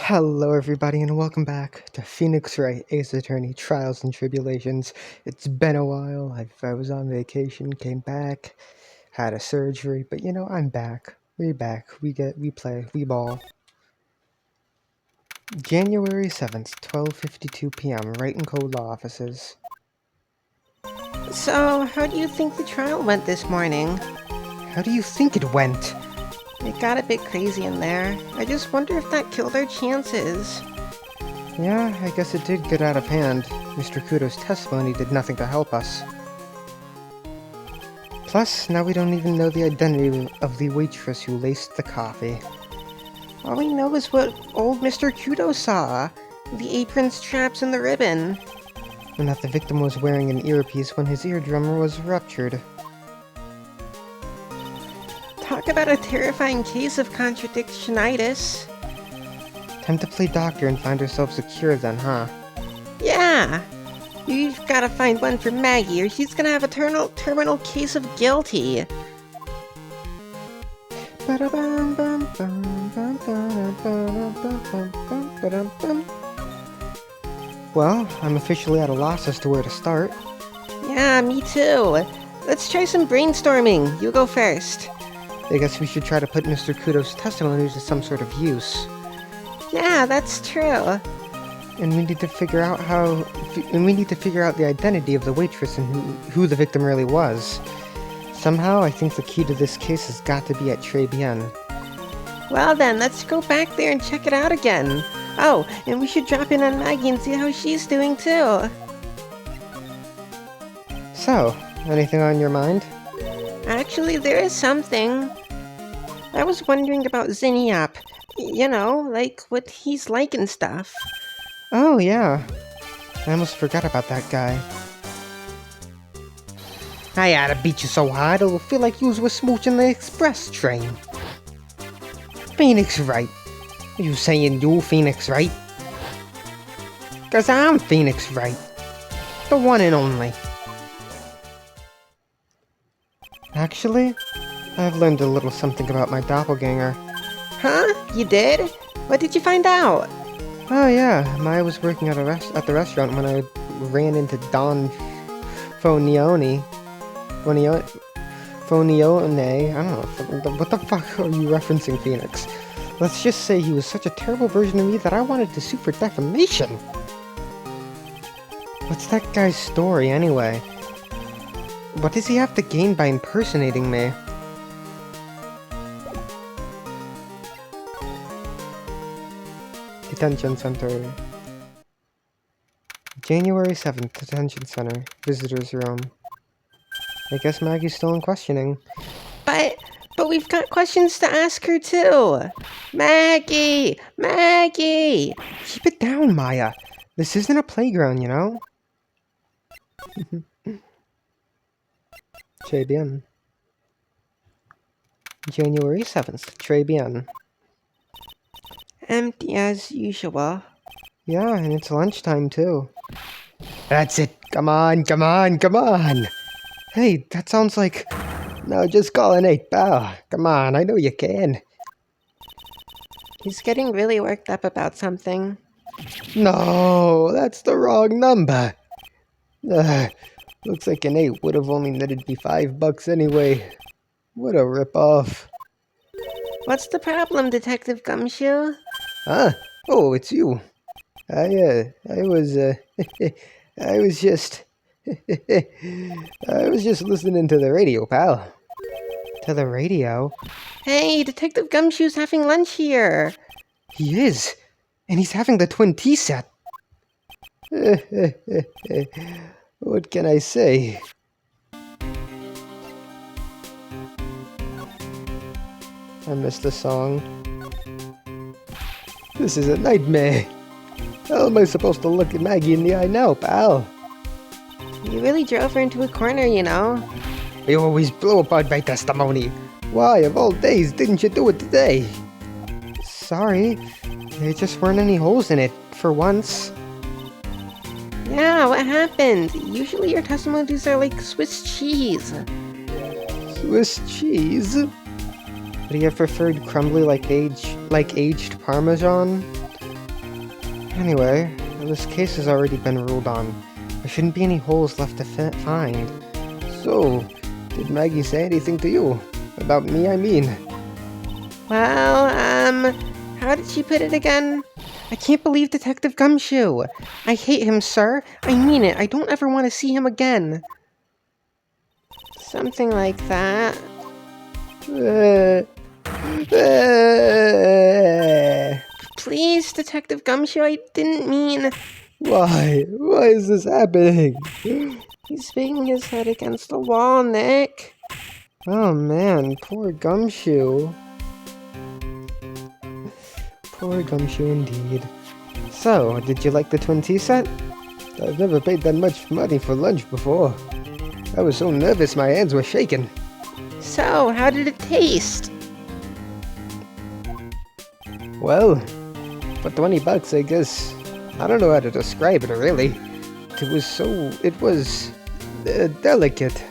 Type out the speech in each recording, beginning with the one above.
Hello, everybody, and welcome back to Phoenix Wright, Ace Attorney, Trials and Tribulations. It's been a while. I was on vacation, came back, had a surgery, but I'm back. We're back. We play, we ball. January 7th, 12:52 p.m., Wright and Co. Law Offices. So, how do you think the trial went this morning? How do you think it went? It got a bit crazy in there. I just wonder if that killed our chances. Yeah, I guess it did get out of hand. Mr. Kudo's testimony did nothing to help us. Plus, now we don't even know the identity of the waitress who laced the coffee. All we know is what old Mr. Kudo saw. The apron straps and the ribbon. And that the victim was wearing an earpiece when his eardrum was ruptured. Talk about a terrifying case of contradictionitis. Time to play doctor and find ourselves a cure then, huh? Yeah! You've gotta find one for Maggie or she's gonna have a terminal case of guilty. Well, I'm officially at a loss as to where to start. Yeah, me too. Let's try some brainstorming. You go first. I guess we should try to put Mr. Kudo's testimony to some sort of use. Yeah, that's true. And we need to figure out the identity of the waitress and who the victim really was. Somehow, I think the key to this case has got to be at Tribulations. Well then, let's go back there and check it out again. Oh, and we should drop in on Maggie and see how she's doing too. So, anything on your mind? Actually, there is something. I was wondering about Zinniap. You know, like what he's like and stuff. Oh, yeah. I almost forgot about that guy. I oughta beat you so hard it'll feel like you were smooching the express train. Phoenix Wright. Are you saying you Phoenix Wright? 'Cause I'm Phoenix Wright. The one and only. Actually, I've learned a little something about my doppelganger. Huh? You did? What did you find out? Oh yeah, Maya was working at the restaurant when I ran into Don Fonione. Fonione? I don't know. What the fuck are you referencing, Phoenix? Let's just say he was such a terrible version of me that I wanted to sue for defamation. What's that guy's story, anyway? What does he have to gain by impersonating me? Detention Center. January 7th, Detention Center. Visitor's Room. I guess Maggie's still in questioning. But we've got questions to ask her too. Maggie! Maggie! Keep it down, Maya. This isn't a playground, you know? Très bien. January 7th, très bien. Empty as usual. Yeah, and it's lunchtime too. That's it. Come on, come on, come on. Hey, that sounds like... No, just call an 8, pal. Come on, I know you can. He's getting really worked up about something. No, that's the wrong number. Looks like an 8 would have only netted me $5 anyway. What a ripoff. What's the problem, Detective Gumshoe? Huh? Oh, it's you. I was just... I was just listening to the radio, pal. To the radio? Hey, Detective Gumshoe's having lunch here. He is. And he's having the twin tea set. What can I say? I missed the song. This is a nightmare. How am I supposed to look at Maggie in the eye now, pal? You really drove her into a corner, you know. You always blow apart my testimony. Why, of all days, didn't you do it today? Sorry. There just weren't any holes in it, for once. Yeah, what happened? Usually your testimonies are like Swiss cheese. Swiss cheese? Would he have preferred crumbly like aged Parmesan? Anyway, this case has already been ruled on. There shouldn't be any holes left to find. So, did Maggie say anything to you? About me, I mean. Well, how did she put it again? I can't believe Detective Gumshoe. I hate him, sir. I mean it. I don't ever want to see him again. Something like that. Please, Detective Gumshoe, I didn't mean... Why? Why is this happening? He's banging his head against the wall, Nick. Oh man, poor Gumshoe. Poor Gumshoe indeed. So, did you like the twin tea set? I've never paid that much money for lunch before. I was so nervous my hands were shaking. So, how did it taste? Well, for 20 bucks, I guess. I don't know how to describe it, really. It was delicate.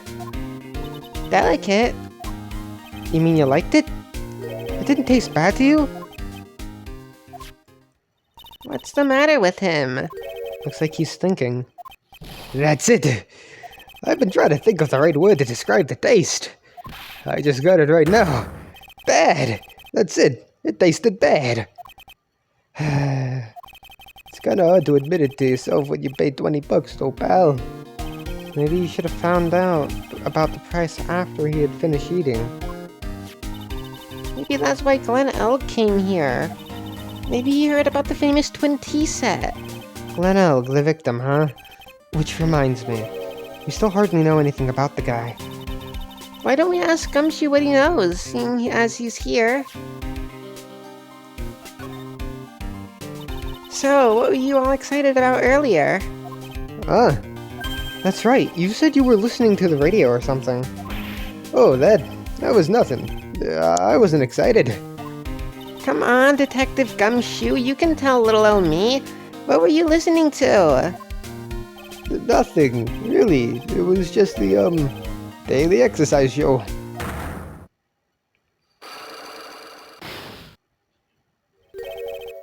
Delicate? You mean you liked it? It didn't taste bad to you? What's the matter with him? Looks like he's thinking. That's it! I've been trying to think of the right word to describe the taste. I just got it right now. Bad! That's it! It tasted bad! It's kinda hard to admit it to yourself when you paid 20 bucks though, pal. Maybe you should have found out about the price after he had finished eating. Maybe that's why Glenn Elk came here. Maybe he heard about the famous twin tea set. Glenn Elg, the victim, huh? Which reminds me, we still hardly know anything about the guy. Why don't we ask Gumshoe what he knows, seeing as he's here? So, what were you all excited about earlier? Ah, that's right. You said you were listening to the radio or something. Oh, that was nothing. I wasn't excited. Come on, Detective Gumshoe, you can tell little old me. What were you listening to? Nothing, really. It was just the, daily exercise show.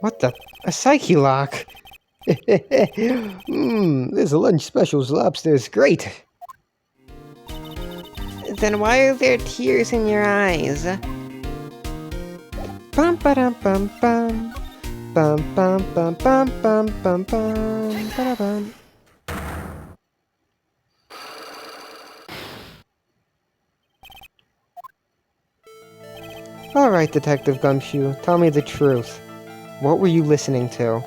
What the? A psyche lock? This lunch special's lobster is great. Then why are there tears in your eyes? Bum ba dum bum bum. Bum bum bum bum bum bum bum ba bum. Alright, Detective Gumshoe, tell me the truth. What were you listening to?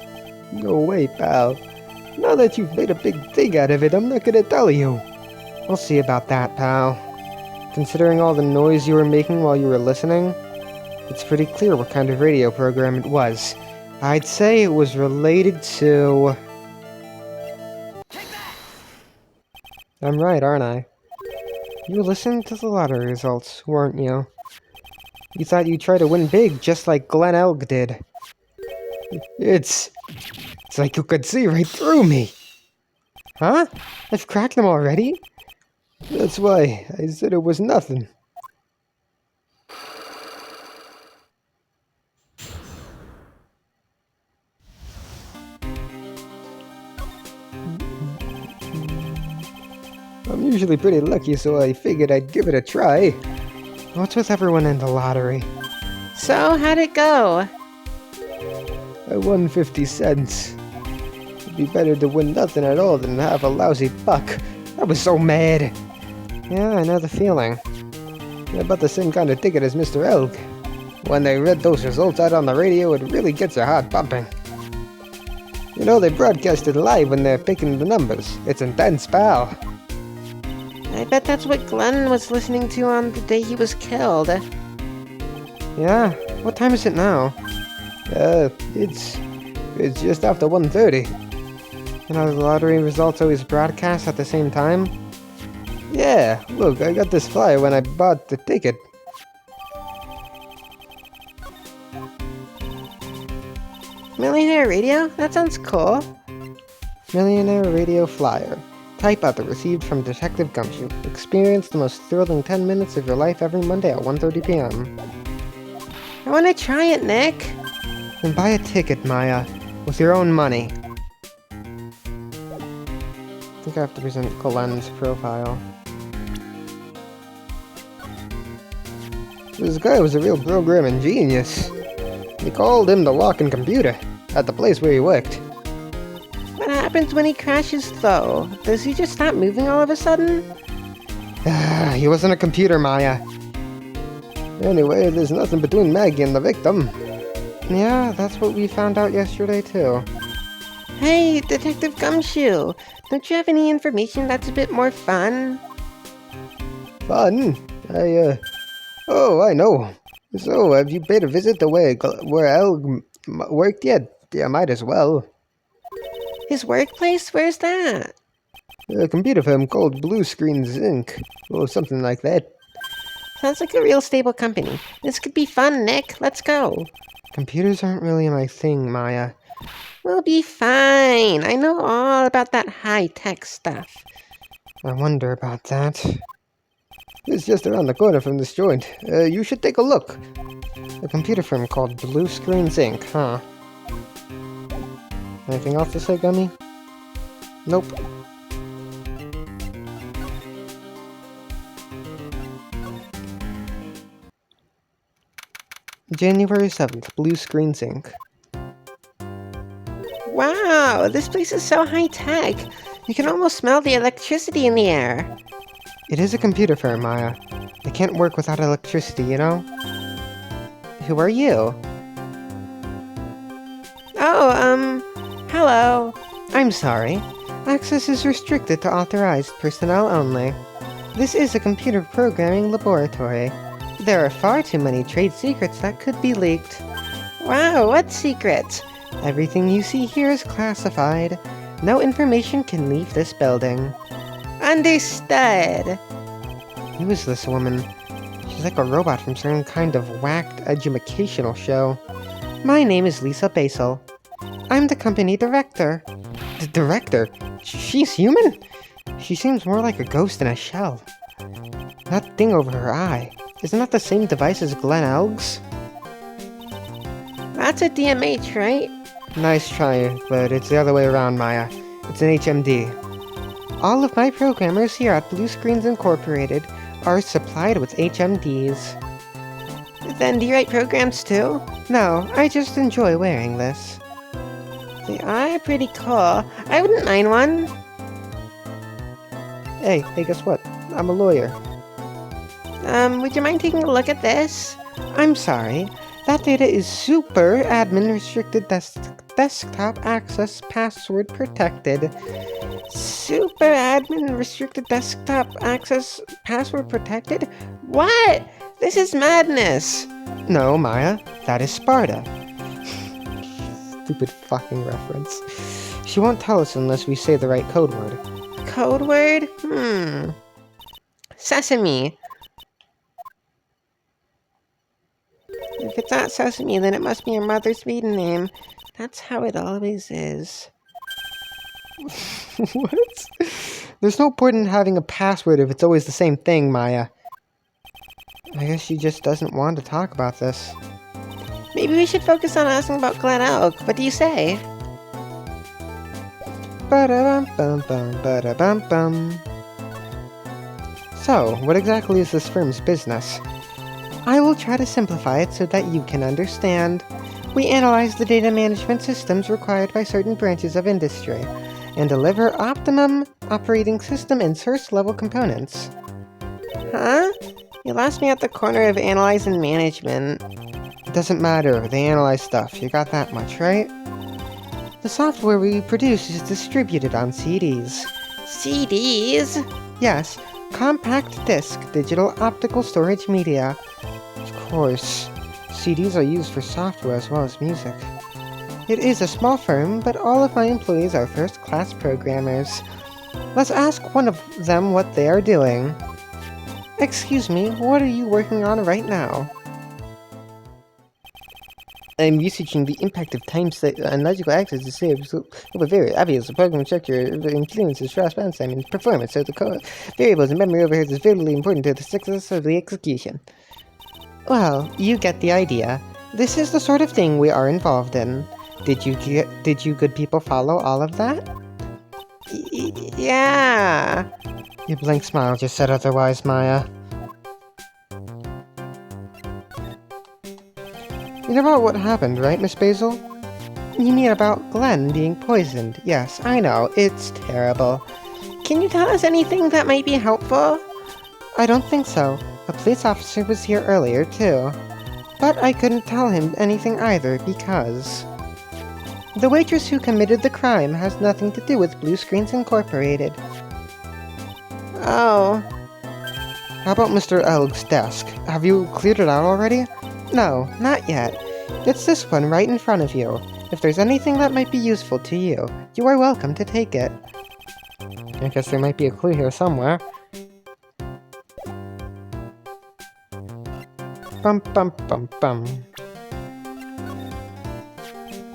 No way, pal. Now that you've made a big thing out of it, I'm not gonna tell you. We'll see about that, pal. Considering all the noise you were making while you were listening, it's pretty clear what kind of radio program it was. I'd say it was related to... I'm right, aren't I? You listened to the lottery results, weren't you? You thought you'd try to win big, just like Glenn Elg did. It's like you could see right through me. Huh? I've cracked them already? That's why I said it was nothing. I'm usually pretty lucky, so I figured I'd give it a try. What's with everyone in the lottery? So, how'd it go? I won 50 cents. It'd be better to win nothing at all than have a lousy buck. I was so mad. Yeah, I know the feeling. I bought the same kind of ticket as Mr. Elk. When they read those results out on the radio, it really gets your heart pumping. You know, they broadcast it live when they're picking the numbers. It's intense, pal. I bet that's what Glenn was listening to on the day he was killed. Yeah? What time is it now? It's just after 1:30. You know, the lottery results always broadcast at the same time? Yeah, look, I got this flyer when I bought the ticket. Millionaire Radio? That sounds cool. Millionaire Radio Flyer. Type out the received from Detective Gumshoe. Experience the most thrilling 10 minutes of your life every Monday at 1:30 p.m. I want to try it, Nick. Then buy a ticket, Maya. With your own money. I think I have to present Glenn's profile. This guy was a real programming genius. They called him the walking computer at the place where he worked. What happens when he crashes, though? Does he just stop moving all of a sudden? He wasn't a computer, Maya. Anyway, there's nothing between Maggie and the victim. Yeah, that's what we found out yesterday, too. Hey, Detective Gumshoe! Don't you have any information that's a bit more fun? Fun? Oh, I know. So, have you paid a visit to where El worked yet? Yeah, might as well. His workplace? Where's that? A computer firm called Blue Screens Inc. Or something like that. Sounds like a real stable company. This could be fun, Nick. Let's go. Computers aren't really my thing, Maya. We'll be fine. I know all about that high-tech stuff. I wonder about that. It's just around the corner from this joint. You should take a look. A computer firm called Blue Screens Inc., huh? Anything else to say, Gummy? Nope. January 7th, Blue Screens Inc. Wow, this place is so high-tech. You can almost smell the electricity in the air. It is a computer firm, Maya. They can't work without electricity, you know? Who are you? Oh, hello. I'm sorry. Access is restricted to authorized personnel only. This is a computer programming laboratory. There are far too many trade secrets that could be leaked. Wow, what secrets? Everything you see here is classified. No information can leave this building. Understood. Who is this woman? She's like a robot from some kind of whacked educational show. My name is Lisa Basel. I'm the company director. The director? She's human? She seems more like a ghost in a shell. That thing over her eye. Isn't that the same device as Glenn Elg's? That's a DMH, right? Nice try, but it's the other way around, Maya. It's an HMD. All of my programmers here at Blue Screens Incorporated are supplied with HMDs. Then do you write programs too? No, I just enjoy wearing this. They are pretty cool. I wouldn't mind one. Hey, guess what? I'm a lawyer. Would you mind taking a look at this? I'm sorry. That data is super admin restricted desktop access password protected. Super admin restricted desktop access password protected? What? This is madness. No, Maya, that is Sparta. Stupid fucking reference. She won't tell us unless we say the right code word. Code word? Sesame. If it's not Sesame, then it must be your mother's maiden name. That's how it always is. What? There's no point in having a password if it's always the same thing, Maya. I guess she just doesn't want to talk about this. Maybe we should focus on asking about Glen Elk. What do you say? Ba-da-bum-bum-bum, ba-da-bum-bum. So, what exactly is this firm's business? I will try to simplify it so that you can understand. We analyze the data management systems required by certain branches of industry and deliver optimum operating system and source level components. Huh? You lost me at the corner of analyze and management. It doesn't matter, they analyze stuff, you got that much, right? The software we produce is distributed on CDs. CDs? Yes, compact disc digital optical storage media. Of course, CDs are used for software as well as music. It is a small firm, but all of my employees are first-class programmers. Let's ask one of them what they are doing. Excuse me, what are you working on right now? I'm researching the impact of and logical access to say over very obvious program structure influences cross-balance time and performance, so the core variables and memory overheads is vitally important to the success of the execution. Well, you get the idea. This is the sort of thing we are involved in. Did you good people follow all of that? Yeah. Your blank smile just said otherwise, Maya. You know about what happened, right, Miss Basil? You mean about Glenn being poisoned? Yes, I know. It's terrible. Can you tell us anything that might be helpful? I don't think so. A police officer was here earlier, too. But I couldn't tell him anything either because... the waitress who committed the crime has nothing to do with Blue Screens Incorporated. Oh. How about Mr. Elg's desk? Have you cleared it out already? No, not yet. It's this one right in front of you. If there's anything that might be useful to you, you are welcome to take it. I guess there might be a clue here somewhere. Bum bum bum bum.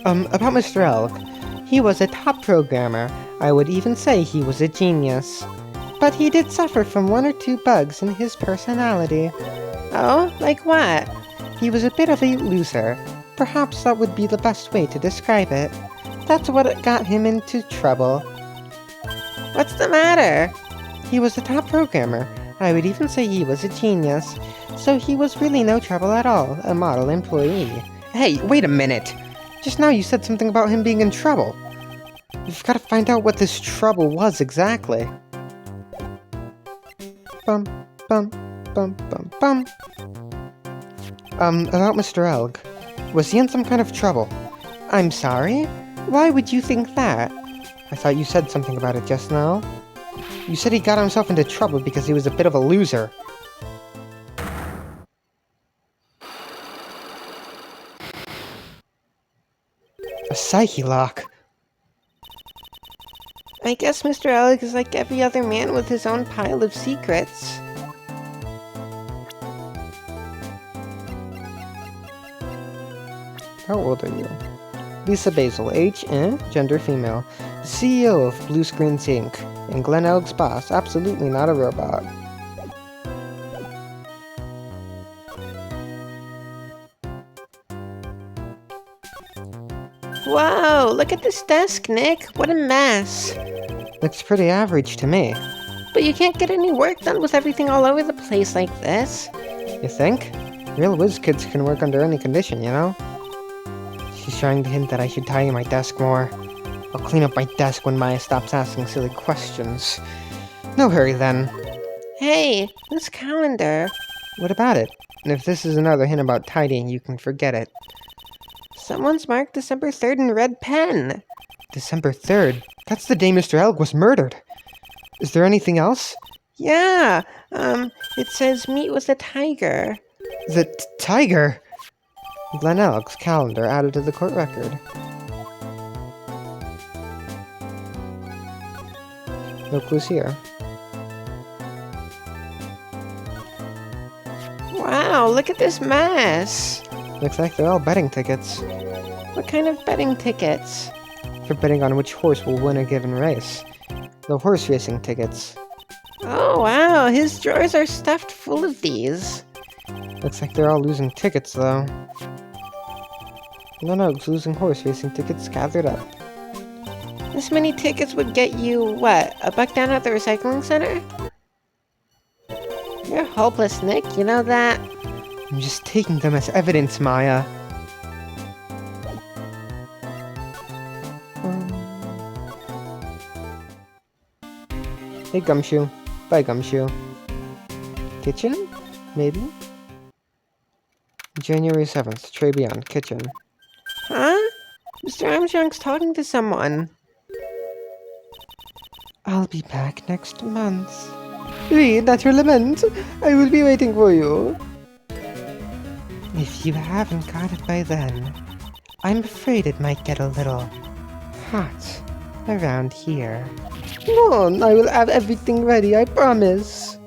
About Mr. Elk. He was a top programmer. I would even say he was a genius. But he did suffer from one or two bugs in his personality. Oh? Like what? He was a bit of a loser. Perhaps that would be the best way to describe it. That's what got him into trouble. What's the matter? He was a top programmer. I would even say he was a genius. So he was really no trouble at all, a model employee. Hey, wait a minute! Just now you said something about him being in trouble. You've got to find out what this trouble was exactly. Bum, bum, bum, bum, bum. About Mr. Elg. Was he in some kind of trouble? I'm sorry? Why would you think that? I thought you said something about it just now. You said he got himself into trouble because he was a bit of a loser. A psyche lock. I guess Mr. Alec is like every other man with his own pile of secrets. How old are you? Lisa Basil, age, gender female. CEO of Blue Screens Inc. And Glenn Elg's boss, absolutely not a robot. Whoa, look at this desk, Nick. What a mess. Looks pretty average to me. But you can't get any work done with everything all over the place like this. You think? Real whiz kids can work under any condition, you know? She's trying to hint that I should tidy my desk more. I'll clean up my desk when Maya stops asking silly questions. No hurry then. Hey, this calendar. What about it? And if this is another hint about tidying, you can forget it. Someone's marked December 3rd in red pen. December 3rd? That's the day Mr. Elg was murdered. Is there anything else? Yeah, it says meet with a tiger. The tiger? Glenn Elg's calendar added to the court record. No clues here. Wow, look at this mess. Looks like they're all betting tickets. What kind of betting tickets? For betting on which horse will win a given race. The horse racing tickets. Oh wow, his drawers are stuffed full of these. Looks like they're all losing tickets, though. No, losing horse racing tickets gathered up. This many tickets would get you, what, $1 down at the recycling center? You're hopeless, Nick, you know that? I'm just taking them as evidence, Maya. Hey, Gumshoe. Bye, Gumshoe. Kitchen? Maybe? January 7th, Tribulations, kitchen. Huh? Mr. Armstrong's talking to someone. I'll be back next month. Read at your lament. I will be waiting for you. If you haven't got it by then, I'm afraid it might get a little hot around here. No, I will have everything ready, I promise.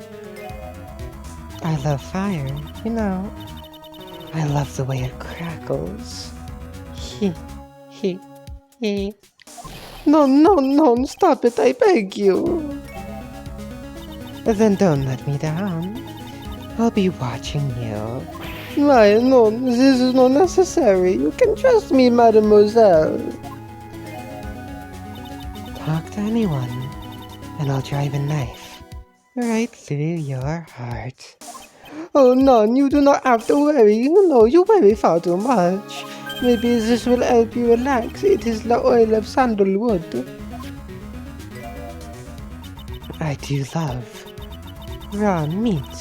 I love fire, you know. I love the way it crackles. He. No, stop it, I beg you. Then don't let me down. I'll be watching you. Why, no, this is not necessary. You can trust me, mademoiselle. Talk to anyone, and I'll drive a knife right through your heart. Oh, none, you do not have to worry. You know, you worry far too much. Maybe this will help you relax. It is the oil of sandalwood. I do love raw meat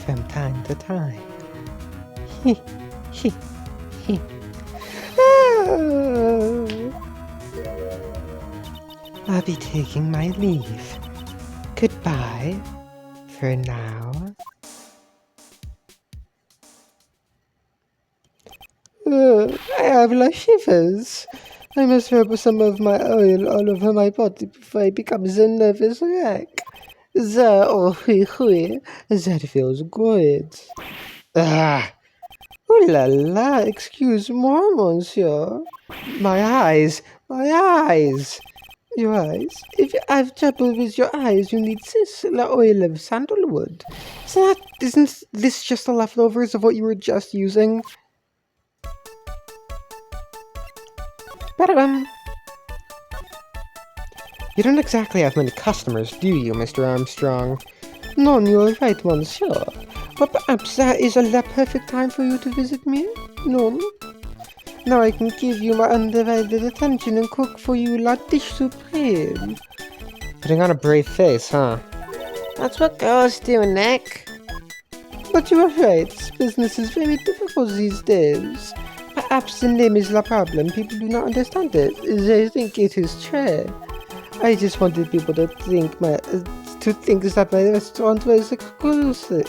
from time to time. I'll be taking my leave. Goodbye for now. I have the shivers. I must rub some of my oil all over my body before I become the nervous wreck. That feels good. Ah, oh la la, excuse-moi, monsieur. My eyes, my eyes. Your eyes? If you have trouble with your eyes, you need this, the oil of sandalwood. Isn't this just the leftovers of what you were just using? Ba-da-bum. You don't exactly have many customers, do you, Mr. Armstrong? None, you're right, monsieur. But perhaps that is the perfect time for you to visit me? None? Now I can give you my undivided attention and cook for you la dish supreme. Putting on a brave face, huh? That's what girls do, Nick. But you are right, this business is very difficult these days. Perhaps the name is the problem, people do not understand it. They think it is true. I just wanted people to think that my restaurant was exclusive.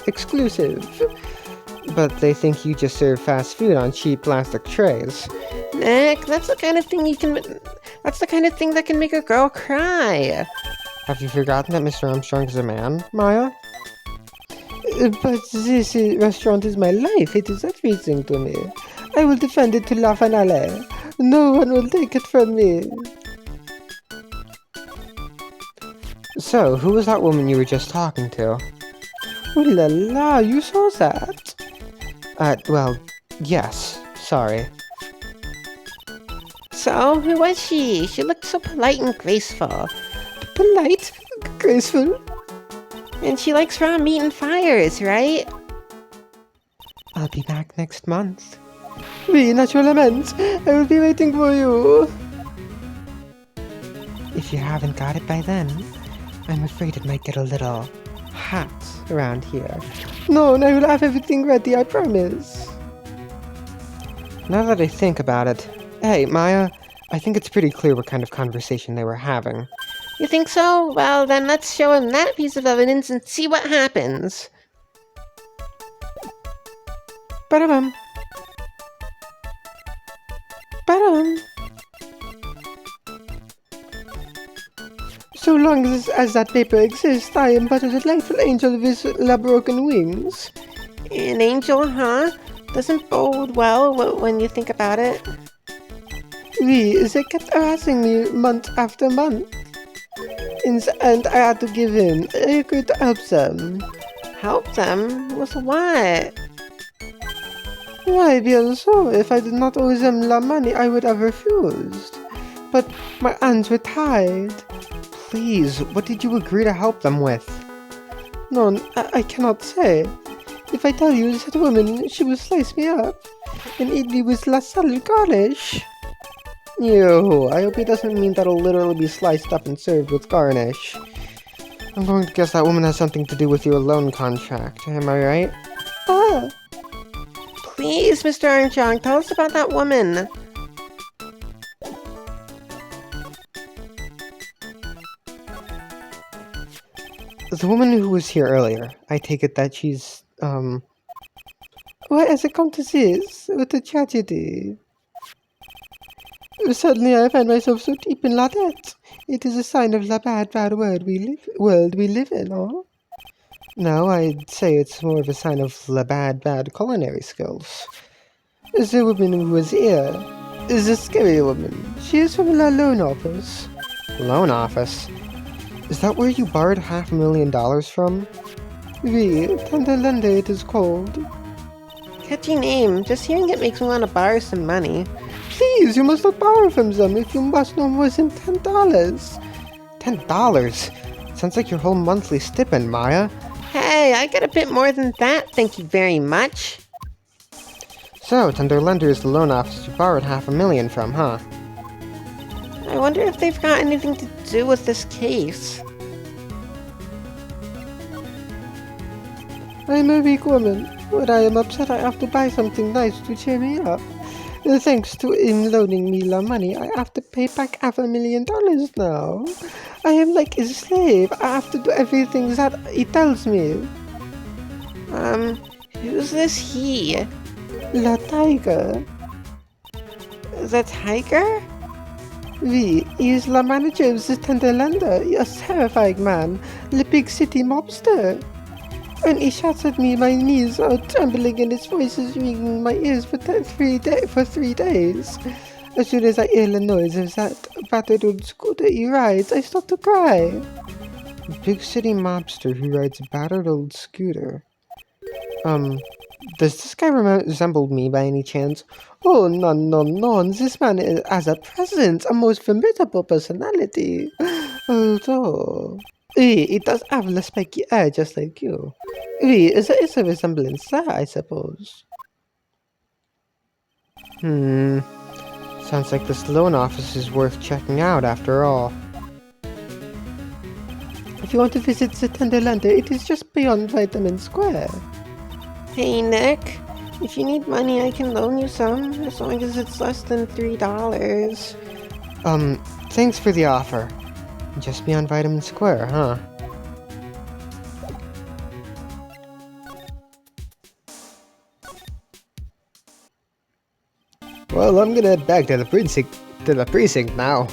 But they think you just serve fast food on cheap plastic trays. Nick, that's the kind of thing that can make a girl cry. Have you forgotten that Mr. Armstrong is a man, Maya? But this restaurant is my life. It is everything to me. I will defend it to la finale. No one will take it from me. So, who was that woman you were just talking to? Oh la la, you saw that? Well, yes. Sorry. So, who was she? She looked so polite and graceful. Polite? Graceful? And she likes raw meat and fires, right? I'll be back next month. Oui, naturellement. I will be waiting for you. If you haven't got it by then, I'm afraid it might get a little hot around here. No, I will have everything ready, I promise. Now that I think about it, hey, Maya, I think it's pretty clear what kind of conversation they were having. You think so? Well, then let's show him that piece of evidence and see what happens. Ba-da-bum. Ba-dum. So long as that paper exists, I am but a delightful angel with la broken wings. An angel, huh? Doesn't bode well when you think about it. Oui, they kept harassing me month after month. In the end, I had to give in. I agreed to help them. Help them? With what? Why, bien so, if I did not owe them la money, I would have refused. But my hands were tied. Please, what did you agree to help them with? No, I cannot say. If I tell you that woman, she will slice me up and eat me with la salad garnish. Ew, I hope it doesn't mean that I'll literally be sliced up and served with garnish. I'm going to guess that woman has something to do with your loan contract, am I right? Ah! Please, Mr. Armstrong, tell us about that woman. The woman who was here earlier, I take it that she's, Why has it come to this? What a tragedy. Suddenly I find myself so deep in la debt. It is a sign of the bad world we live in, huh? No, I'd say it's more of a sign of the bad culinary skills. The woman who was here is a scary woman. She is from the loan office. Loan office? Is that where you borrowed $500,000 from? Oui, Tender Lender it is called. Catchy name. Just hearing it makes me want to borrow some money. Please, you must not borrow from them if you must no more than $10. $10? Sounds like your whole monthly stipend, Maya. Hey, I got a bit more than that, thank you very much. So, Tender Lender is the loan office you borrowed $500,000 from, huh? I wonder if they've got anything to do with this case. I'm a weak woman. When I am upset, I have to buy something nice to cheer me up. Thanks to him loaning me the money, I have to pay back $500,000 now. I am like his slave. I have to do everything that he tells me. Who's this he? La Tiger. The tiger? Oui, he is the manager of the Tender Lender, a terrifying man, the big city mobster. When he shouts at me, my knees are trembling and his voice is ringing in my ears for 3 days. As soon as I hear the noise of that battered old scooter he rides, I start to cry. Big city mobster who rides a battered old scooter. Does this guy resemble me by any chance? Oh, no, this man has a presence, a most formidable personality. Although, he does have the spiky eye just like you. There is a resemblance there, I suppose. Sounds like this loan office is worth checking out after all. If you want to visit the Tender Lender, it is just beyond Vitamin Square. Hey, Nick. If you need money, I can loan you some, as long as it's less than $3. Thanks for the offer. Just beyond Vitamin Square, huh? Well, I'm gonna head back to the precinct now.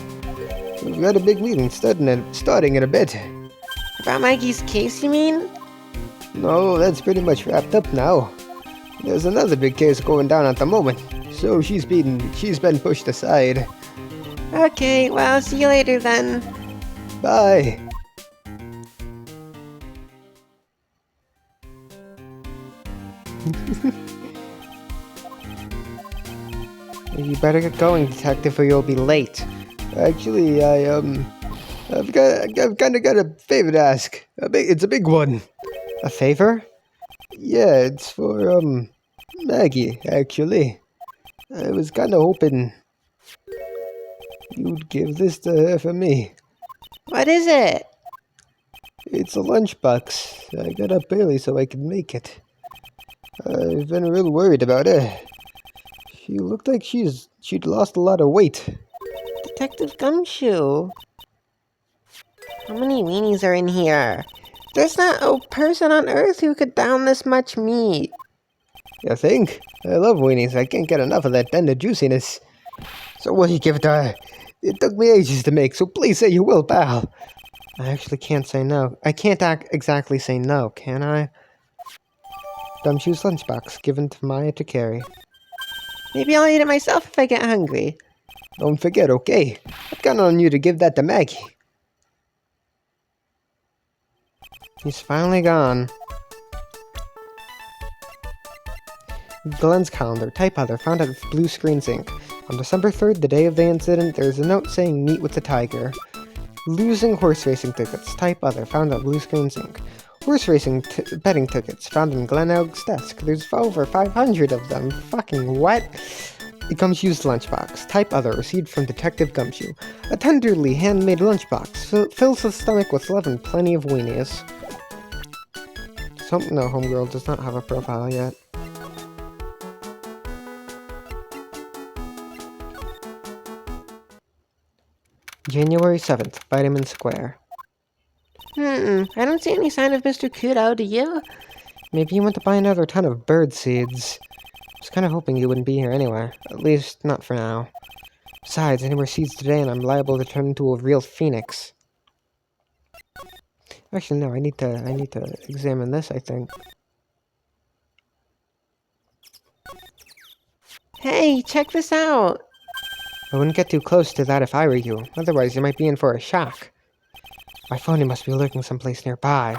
We've got a big meeting starting in a bit. About Maggie's case, you mean? No, that's pretty much wrapped up now. There's another big case going down at the moment, so she's been pushed aside. Okay, well, see you later then. Bye. You better get going, detective, or you'll be late. Actually, I've kind of got a favor to ask. It's a big one. A favor? Yeah, it's for Maggie. Actually, I was kind of hoping you'd give this to her for me. What is it? It's a lunchbox. I got up early so I could make it. I've been real worried about her. She looked like she'd lost a lot of weight. Detective Gumshoe. How many weenies are in here? There's not a person on Earth who could down this much meat. You think? I love weenies. I can't get enough of that tender juiciness. So will you give it to her? It took me ages to make, so please say you will, pal. I actually can't say no. I can't exactly say no, can I? Gumshoe's lunchbox, given to Maya to carry. Maybe I'll eat it myself if I get hungry. Don't forget, okay? I'm counting on you to give that to Maggie. He's finally gone. Glenn's calendar, type other, found at Blue Screens Inc. On December 3rd, the day of the incident, there's a note saying meet with the tiger. Losing horse racing tickets, type other, found at Blue Screens Inc. Horse racing betting tickets, found in Glenn Elg's desk. There's over 500 of them. Fucking what? The Gumshoe's lunchbox, type other, received from Detective Gumshoe. A tenderly handmade lunchbox, fills the stomach with love and plenty of weenies. So, no, homegirl does not have a profile yet. January 7th, Vitamin Square. I don't see any sign of Mr. Kudo, do you? Maybe you went to buy another ton of bird seeds. I was kind of hoping you wouldn't be here anyway. At least, not for now. Besides, any more seeds today and I'm liable to turn into a real phoenix. Actually, no, I need to examine this, I think. Hey, check this out! I wouldn't get too close to that if I were you. Otherwise, you might be in for a shock. My phony must be lurking someplace nearby.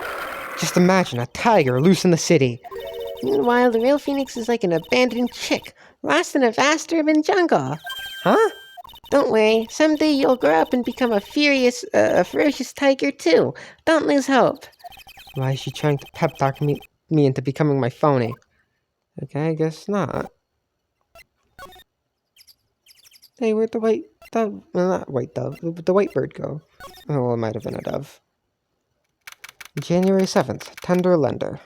Just imagine a tiger loose in the city. Meanwhile, the real Phoenix is like an abandoned chick, lost in a vast urban jungle. Huh? Don't worry, someday you'll grow up and become a ferocious tiger too. Don't lose hope. Why is she trying to pep talk me into becoming my phony? Okay, I guess not. Hey, where'd the white dove, well, not white dove, the white bird go? Oh, well, it might have been a dove. January 7th, Tender Lender.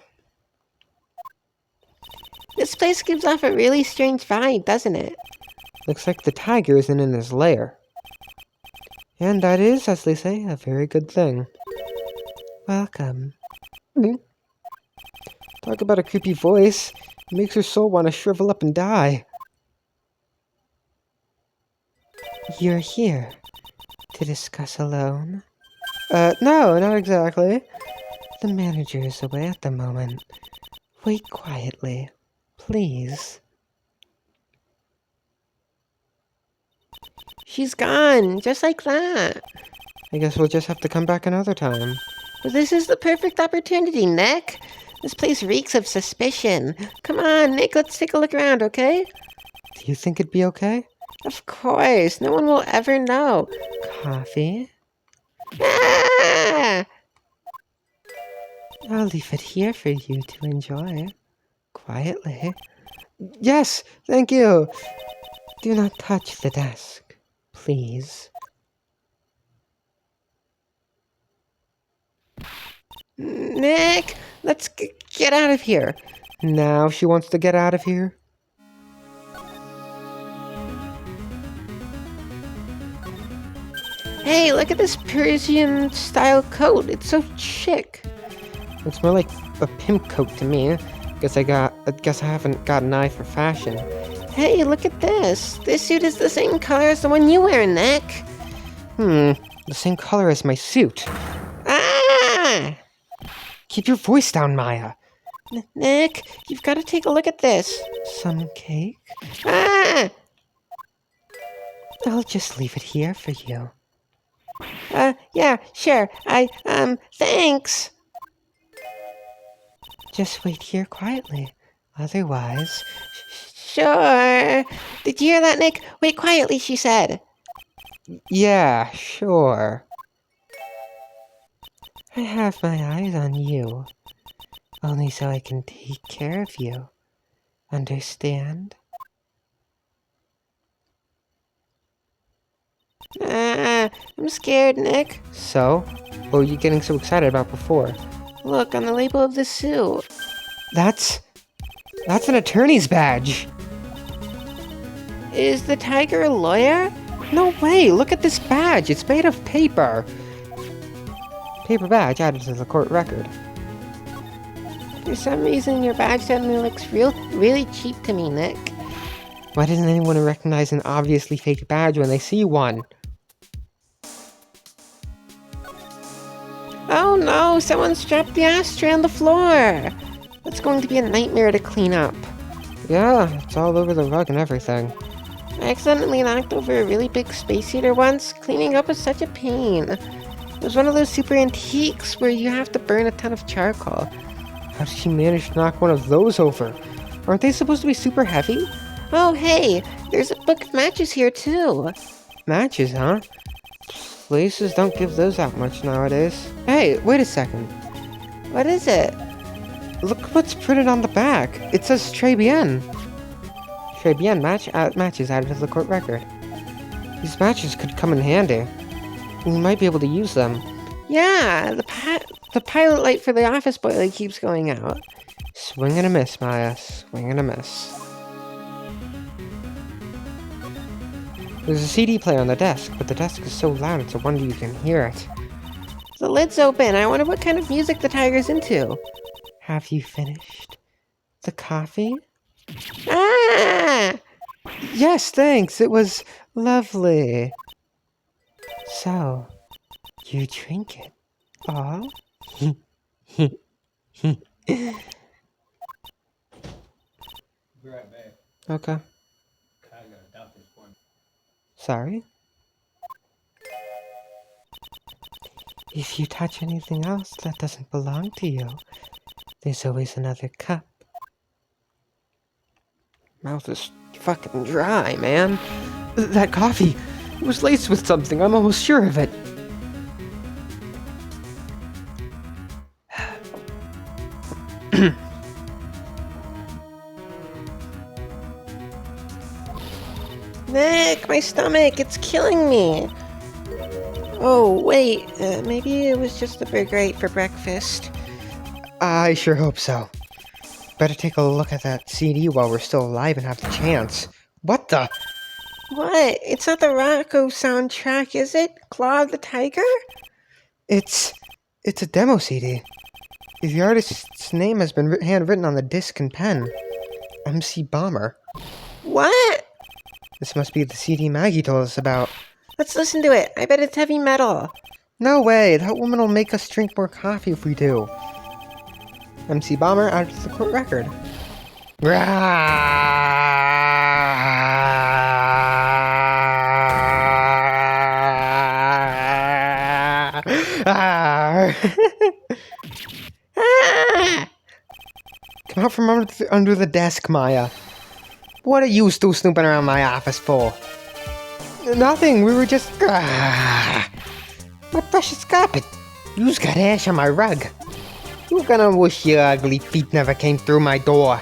This place gives off a really strange vibe, doesn't it? Looks like the tiger isn't in his lair. And that is, as they say, a very good thing. Welcome. Talk about a creepy voice. It makes her soul want to shrivel up and die. You're here to discuss alone? No, not exactly. The manager is away at the moment. Wait quietly, please. She's gone, just like that. I guess we'll just have to come back another time. But this is the perfect opportunity, Nick. This place reeks of suspicion. Come on, Nick, let's take a look around, okay? Do you think it'd be okay? Of course, no one will ever know. Coffee? Ah! I'll leave it here for you to enjoy. Quietly. Yes, thank you. Do not touch the desk, please. Nick, let's get out of here. Now she wants to get out of here? Hey, look at this Persian-style coat. It's so chic. Looks more like a pimp coat to me. Guess I haven't got an eye for fashion. Hey, look at this. This suit is the same color as the one you wear, Nick. The same color as my suit. Ah! Keep your voice down, Maya. Nick, you've got to take a look at this. Some cake? Ah! I'll just leave it here for you. Yeah, sure. Thanks. Just wait here quietly. Otherwise... Sure. Did you hear that, Nick? Wait quietly, she said. Yeah, sure. I have my eyes on you. Only so I can take care of you. Understand? I'm scared, Nick. So? What were you getting so excited about before? Look, on the label of the suit. That's an attorney's badge! Is the tiger a lawyer? No way! Look at this badge! It's made of paper! Paper badge added to the court record. For some reason, your badge suddenly looks really cheap to me, Nick. Why doesn't anyone recognize an obviously fake badge when they see one? Oh no, someone's dropped the ashtray on the floor. That's going to be a nightmare to clean up. Yeah, it's all over the rug and everything. I accidentally knocked over a really big space heater once. Cleaning up was such a pain. It was one of those super antiques where you have to burn a ton of charcoal. How did she manage to knock one of those over? Aren't they supposed to be super heavy? Oh hey, there's a book of matches here too. Matches, huh? Places don't give those out much nowadays. Hey, wait a second. What is it? Look what's printed on the back. It says Tribulations. Tribulations matches added to the court record. These matches could come in handy. We might be able to use them. Yeah, the pilot light for the office boiler keeps going out. Swing and a miss, Maya. Swing and a miss. There's a CD player on the desk, but the desk is so loud it's a wonder you can hear it. The lid's open. I wonder what kind of music the tiger's into. Have you finished the coffee? Ah! Yes, thanks. It was lovely. So, you drink it all? Okay. Sorry? If you touch anything else that doesn't belong to you, there's always another cup Mouth is fucking dry, man. That coffee, it was laced with something, I'm almost sure of it. Nick, my stomach, it's killing me. Oh, wait, maybe it was just the burger I ate for breakfast. I sure hope so. Better take a look at that CD while we're still alive and have the chance. What the? What? It's not the Rocco soundtrack, is it? Claw of the Tiger? It's a demo CD. The artist's name has been handwritten on the disc and pen. MC Bomber. What? This must be the CD Maggie told us about. Let's listen to it. I bet it's heavy metal. No way, that woman will make us drink more coffee if we do. MC Bomber out of the record. Ah! Come out from under the desk, Maya. What are you still snooping around my office for? Nothing, we were just... My precious carpet. You's got ash on my rug. You're gonna wish your ugly feet never came through my door.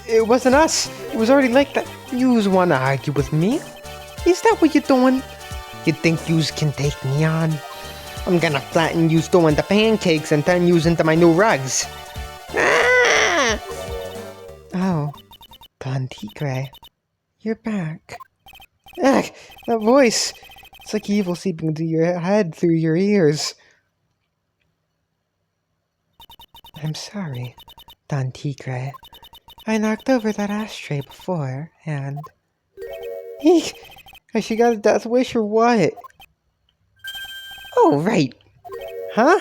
It wasn't us. It was already like that. Yous wanna argue with me? Is that what you're doing? You think yous can take me on? I'm gonna flatten yous doing the pancakes and turn yous into my new rugs. Ah! Oh, Don Tigre, you're back. Ugh, that voice. It's like evil seeping into your head through your ears. I'm sorry, Don Tigre. I knocked over that ashtray before, and... Eek! Has she got a death wish or what? Oh, right. Huh?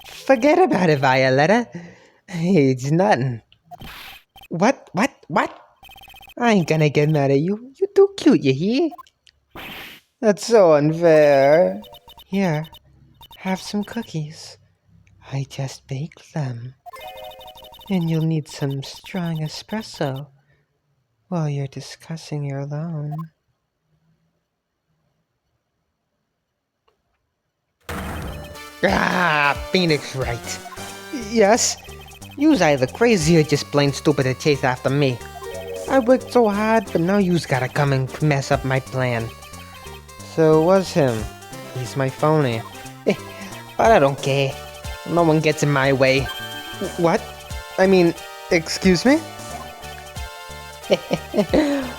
Forget about it, Violetta. It's nothing. What? I ain't gonna get mad at you. You're too cute, you hear? That's so unfair. Here, have some cookies. I just baked them. And you'll need some strong espresso while you're discussing your loan. Phoenix Wright. Yes? You's either crazy or just plain stupid to chase after me. I worked so hard, but now you's gotta come and mess up my plan. So it was him. He's my phony. But I don't care. No one gets in my way. What? I mean, excuse me?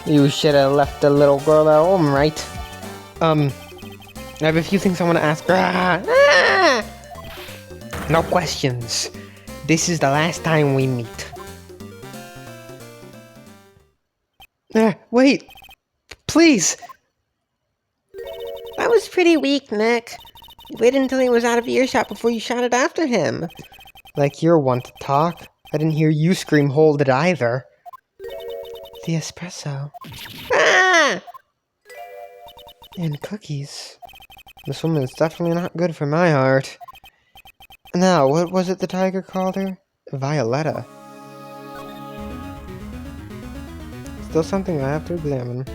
You should have left the little girl at home, right? I have a few things I want to ask her. No questions. This is the last time we meet. Wait. Please. That was pretty weak, Nick. You waited until he was out of earshot before you shot it after him. Like you're one to talk. I didn't hear you scream hold it either. The espresso. Ah! And cookies. This woman is definitely not good for my heart. Now, what was it the tiger called her? Violetta. Still something I have to examine.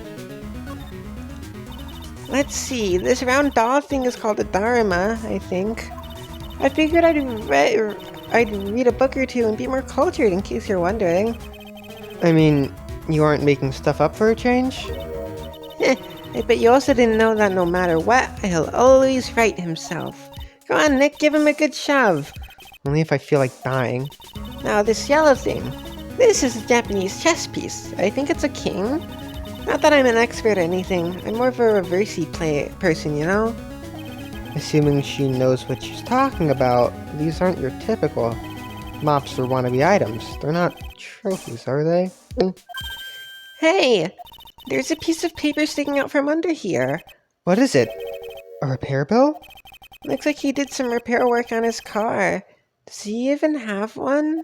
Let's see, this round doll thing is called a Dharma, I think. I figured I'd read a book or two and be more cultured in case you're wondering. I mean, you aren't making stuff up for a change? But you also didn't know that no matter what, he'll always right himself. Go on, Nick, give him a good shove. Only if I feel like dying. Now, this yellow thing. This is a Japanese chess piece. I think it's a king. Not that I'm an expert or anything. I'm more of a reversey person, you know? Assuming she knows what she's talking about, these aren't your typical mobster wannabe items. They're not trophies, are they? Hey! There's a piece of paper sticking out from under here. What is it? A repair bill? Looks like he did some repair work on his car. Does he even have one?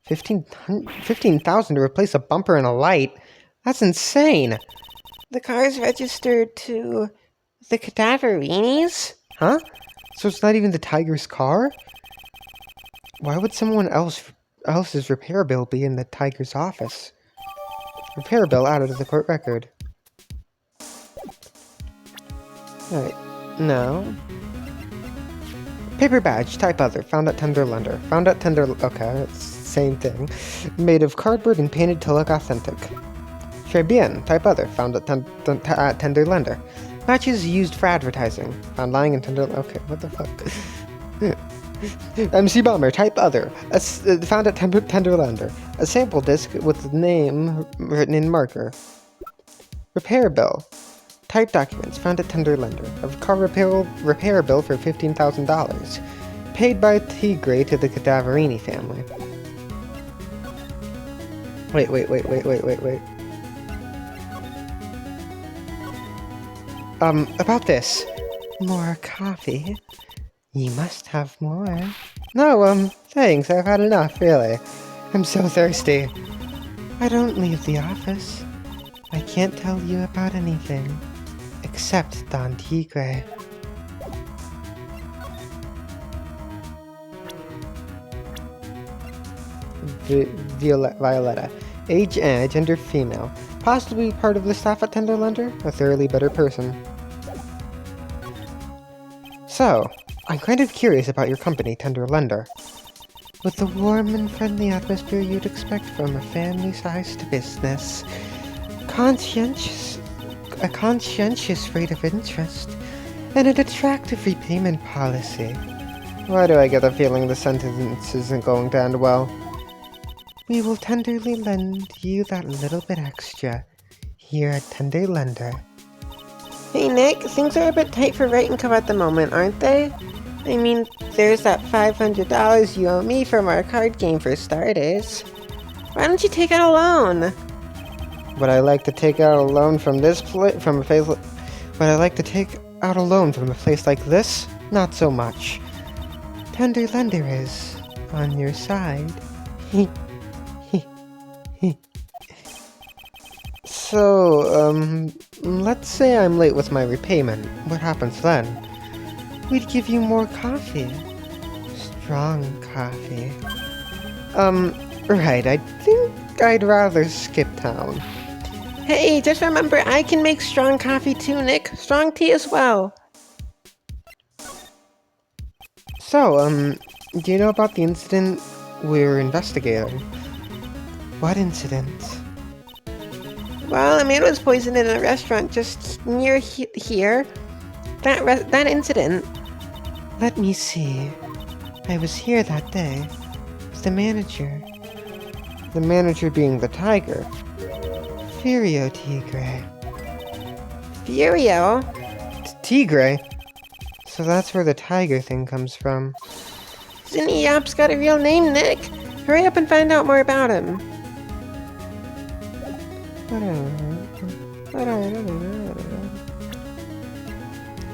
15,000 to replace a bumper and a light? That's insane! The car's registered to the Cadaverinis? Huh? So it's not even the tiger's car? Why would someone else's repair bill be in the tiger's office? Repair bill added to the court record. Alright, now... Paper badge, type other, found at tender lender. Found at tender... Okay, it's same thing. Made of cardboard and painted to look authentic. Tribune, type other, found at tender lender. Matches used for advertising. Found lying in tender... Okay, what the fuck? MC Bomber, type other. Found at tender lender. A sample disc with the name written in marker. Repair bill. Type documents, found at tender lender. A car repair bill for $15,000. Paid by Tigre to the Cadaverini family. Wait. About this. More coffee? You must have more. No, thanks, I've had enough, really. I'm so thirsty. I don't leave the office. I can't tell you about anything. Except Don Tigre. Violetta. Age and gender female. Possibly part of the staff at Tender Lender? A thoroughly better person. So, I'm kind of curious about your company, Tender Lender. With the warm and friendly atmosphere you'd expect from a family-sized business, a conscientious rate of interest, and an attractive repayment policy. Why do I get the feeling the sentence isn't going to end well? We will tenderly lend you that little bit extra here at Tender Lender. Hey Nick, things are a bit tight for Wright & Co. at the moment, aren't they? I mean, there's that $500 you owe me from our card game for starters. Why don't you take out a loan? Would I like to take out a loan from this place? Would I like to take out a loan from a place like this? Not so much. Tender Lender is on your side. So, let's say I'm late with my repayment. What happens then? We'd give you more coffee. Strong coffee. Right, I think I'd rather skip town. Hey, just remember, I can make strong coffee too, Nick. Strong tea as well. So, do you know about the incident we're investigating? What incident? Well, a man was poisoned in a restaurant just near here. That incident. Let me see. I was here that day. With the manager. The manager being the tiger. Furio Tigre. Furio? Tigre? So that's where the tiger thing comes from. Zinni Yap's got a real name, Nick. Hurry up and find out more about him.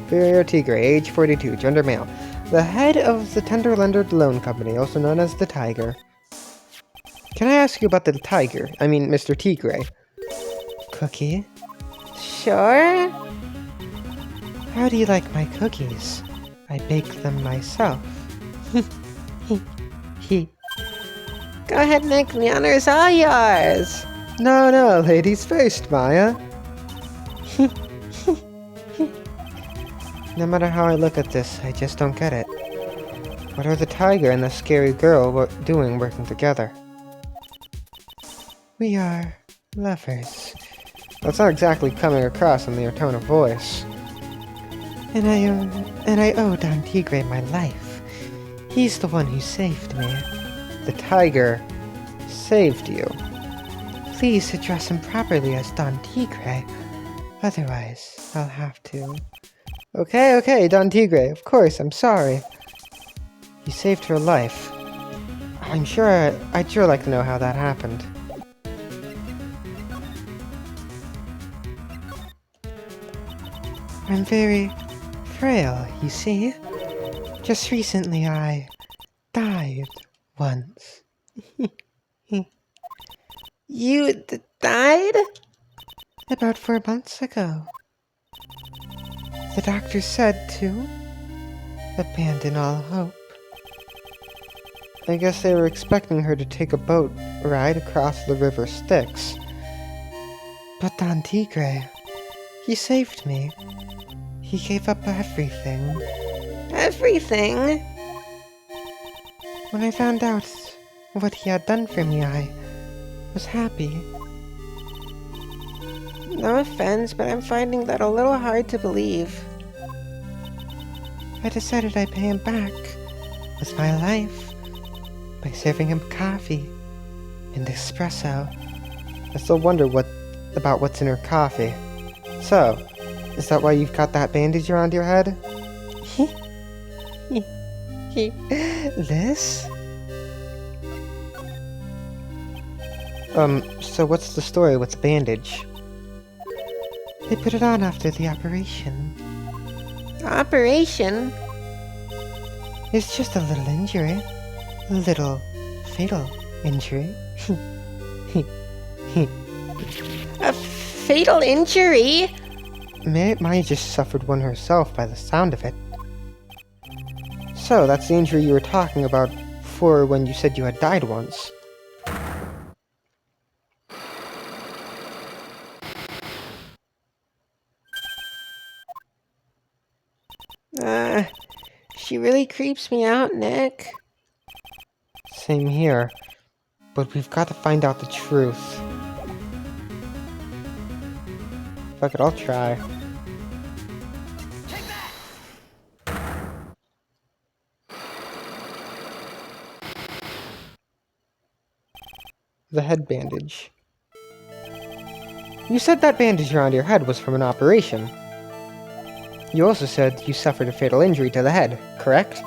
Furio Tigre, age 42, gender male. The head of the Tender Lender Loan Company, also known as the Tiger. Can I ask you about the tiger? I mean, Mr. Tigre. Cookie? Sure. How do you like my cookies? I bake them myself. Go ahead, Nick. The honor is all yours. No, ladies first, Maya. No matter how I look at this, I just don't get it. What are the tiger and the scary girl doing working together? We are lovers. That's not exactly coming across in your tone of voice. And I owe Don Tigre my life. He's the one who saved me. The tiger saved you. Please address him properly as Don Tigre. Otherwise, I'll have to. Okay, Don Tigre. Of course, I'm sorry. You saved her life. I'd sure like to know how that happened. I'm very frail, you see. Just recently I died once. You died? About 4 months ago. The doctor said to abandon all hope. I guess they were expecting her to take a boat ride across the river Styx. But Don Tigre, he saved me. He gave up everything. Everything? When I found out what he had done for me, I was happy. No offense, but I'm finding that a little hard to believe. I decided I'd pay him back with my life by serving him coffee and espresso. I still wonder about what's in her coffee. So, is that why you've got that bandage around your head? This? So what's the story with the bandage? They put it on after the operation. Operation? It's just a little injury. A little fatal injury. A fatal injury? Maya just suffered one herself by the sound of it. So, that's the injury you were talking about for when you said you had died once. She really creeps me out, Nick. Same here. But we've got to find out the truth. Fuck it, I'll try. The head bandage. You said that bandage around your head was from an operation. You also said you suffered a fatal injury to the head, correct?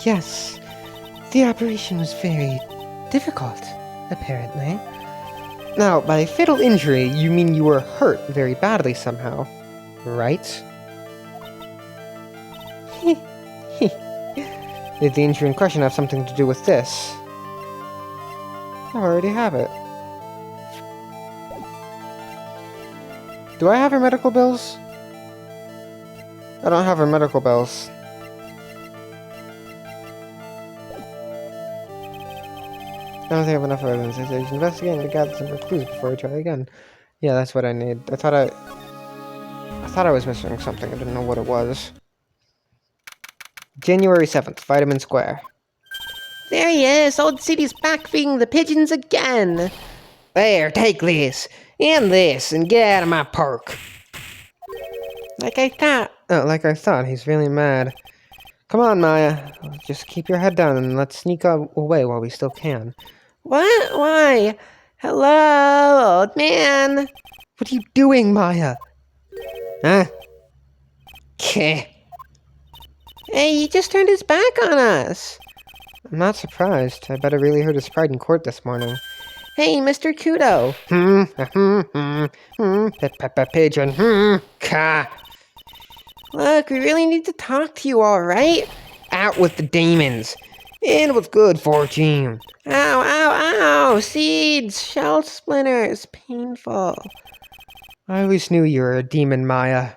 Yes. The operation was very difficult, apparently. Now, by fatal injury, you mean you were hurt very badly somehow, right? Did the injury in question have something to do with this? I already have it. Do I have her medical bills? I don't have her medical bills. I don't think I have enough evidence. I should investigate and gather some more clues before I try again. Yeah, that's what I need. I thought I was missing something. I didn't know what it was. January 7th, Vitamin Square. There he is! Old City's back feeding the pigeons again! There, take this, and this, and get out of my park. Like I thought. Oh, like I thought, he's really mad. Come on, Maya. Just keep your head down and let's sneak away while we still can. What? Why? Hello, old man. What are you doing, Maya? Huh? Keh. Hey, he just turned his back on us. I'm not surprised. I bet it really hurt his pride in court this morning. Hey, Mr. Kudo. Pigeon. Ka. Look, we really need to talk to you, alright? Out with the demons. And with good fortune. Ow, ow, ow! Seeds! Shell splinters! Painful. I always knew you were a demon, Maya.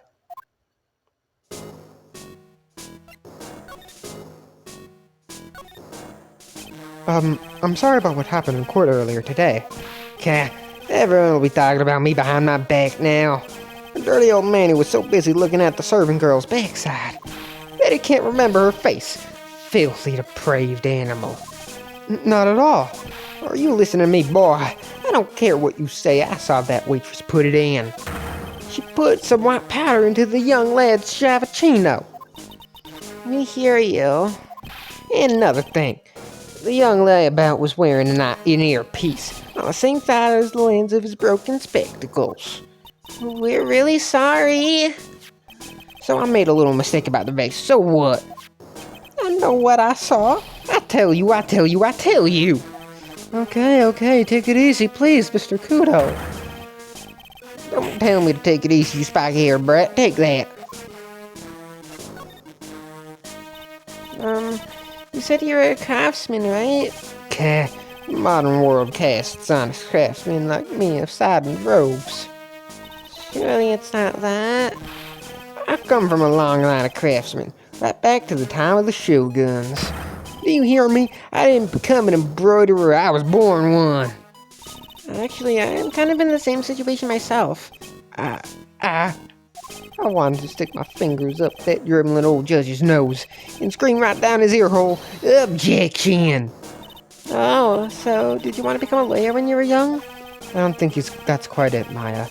I'm sorry about what happened in court earlier today. Ka. Everyone will be talking about me behind my back now. A dirty old man who was so busy looking at the serving girl's backside that he can't remember her face. Filthy, depraved animal. Not at all. Are you listening to me, boy? I don't care what you say. I saw that waitress put it in. She put some white powder into the young lad's shavachino. We hear you. And another thing. The young layabout was wearing an earpiece on the same side as the lens of his broken spectacles. We're really sorry. So I made a little mistake about the vase. So what? I know what I saw. I tell you. Okay, take it easy, please, Mr. Kudo. Don't tell me to take it easy, you spiky-haired brat. Take that. You said you were a craftsman, right? Modern world casts honest craftsmen like me aside in robes. Surely it's not that. I've come from a long line of craftsmen, right back to the time of the shoguns. Do you hear me? I didn't become an embroiderer, I was born one. Actually, I'm kind of in the same situation myself. Ah, I wanted to stick my fingers up that dribbling old judge's nose and scream right down his ear hole, "Objection!" Oh, so did you want to become a lawyer when you were young? I don't think that's quite it, Maya.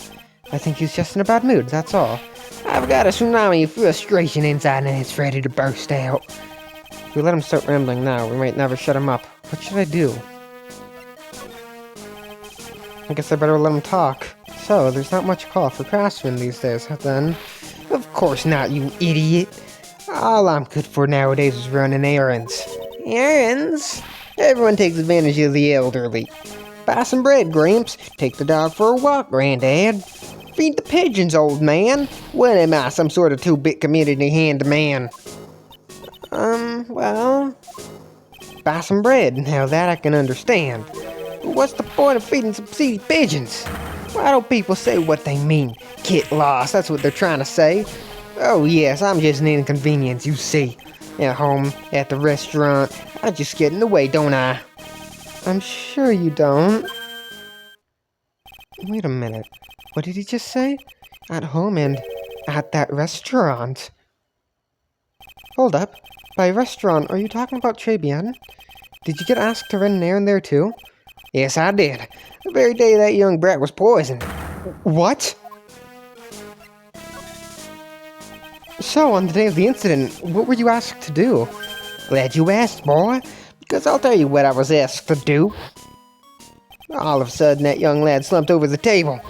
I think he's just in a bad mood, that's all. I've got a tsunami of frustration inside and it's ready to burst out. If we let him start rambling now, we might never shut him up. What should I do? I guess I better let him talk. So, there's not much call for craftsmen these days, then? Of course not, you idiot. All I'm good for nowadays is running errands. Errands? Everyone takes advantage of the elderly. Buy some bread, Gramps. Take the dog for a walk, Granddad. Feed the pigeons, old man. What am I, some sort of two-bit community hand-man? Well... Buy some bread, now that I can understand. But what's the point of feeding some seedy pigeons? Why don't people say what they mean? Get lost, that's what they're trying to say. Oh yes, I'm just an inconvenience, you see. At home, at the restaurant, I just get in the way, don't I? I'm sure you don't. Wait a minute. What did he just say? At home and at that restaurant. Hold up. By restaurant, are you talking about Tribulations? Did you get asked to run an errand there too? Yes, I did. The very day that young brat was poisoned. What? So, on the day of the incident, what were you asked to do? Glad you asked, boy. Because I'll tell you what I was asked to do. All of a sudden, that young lad slumped over the table.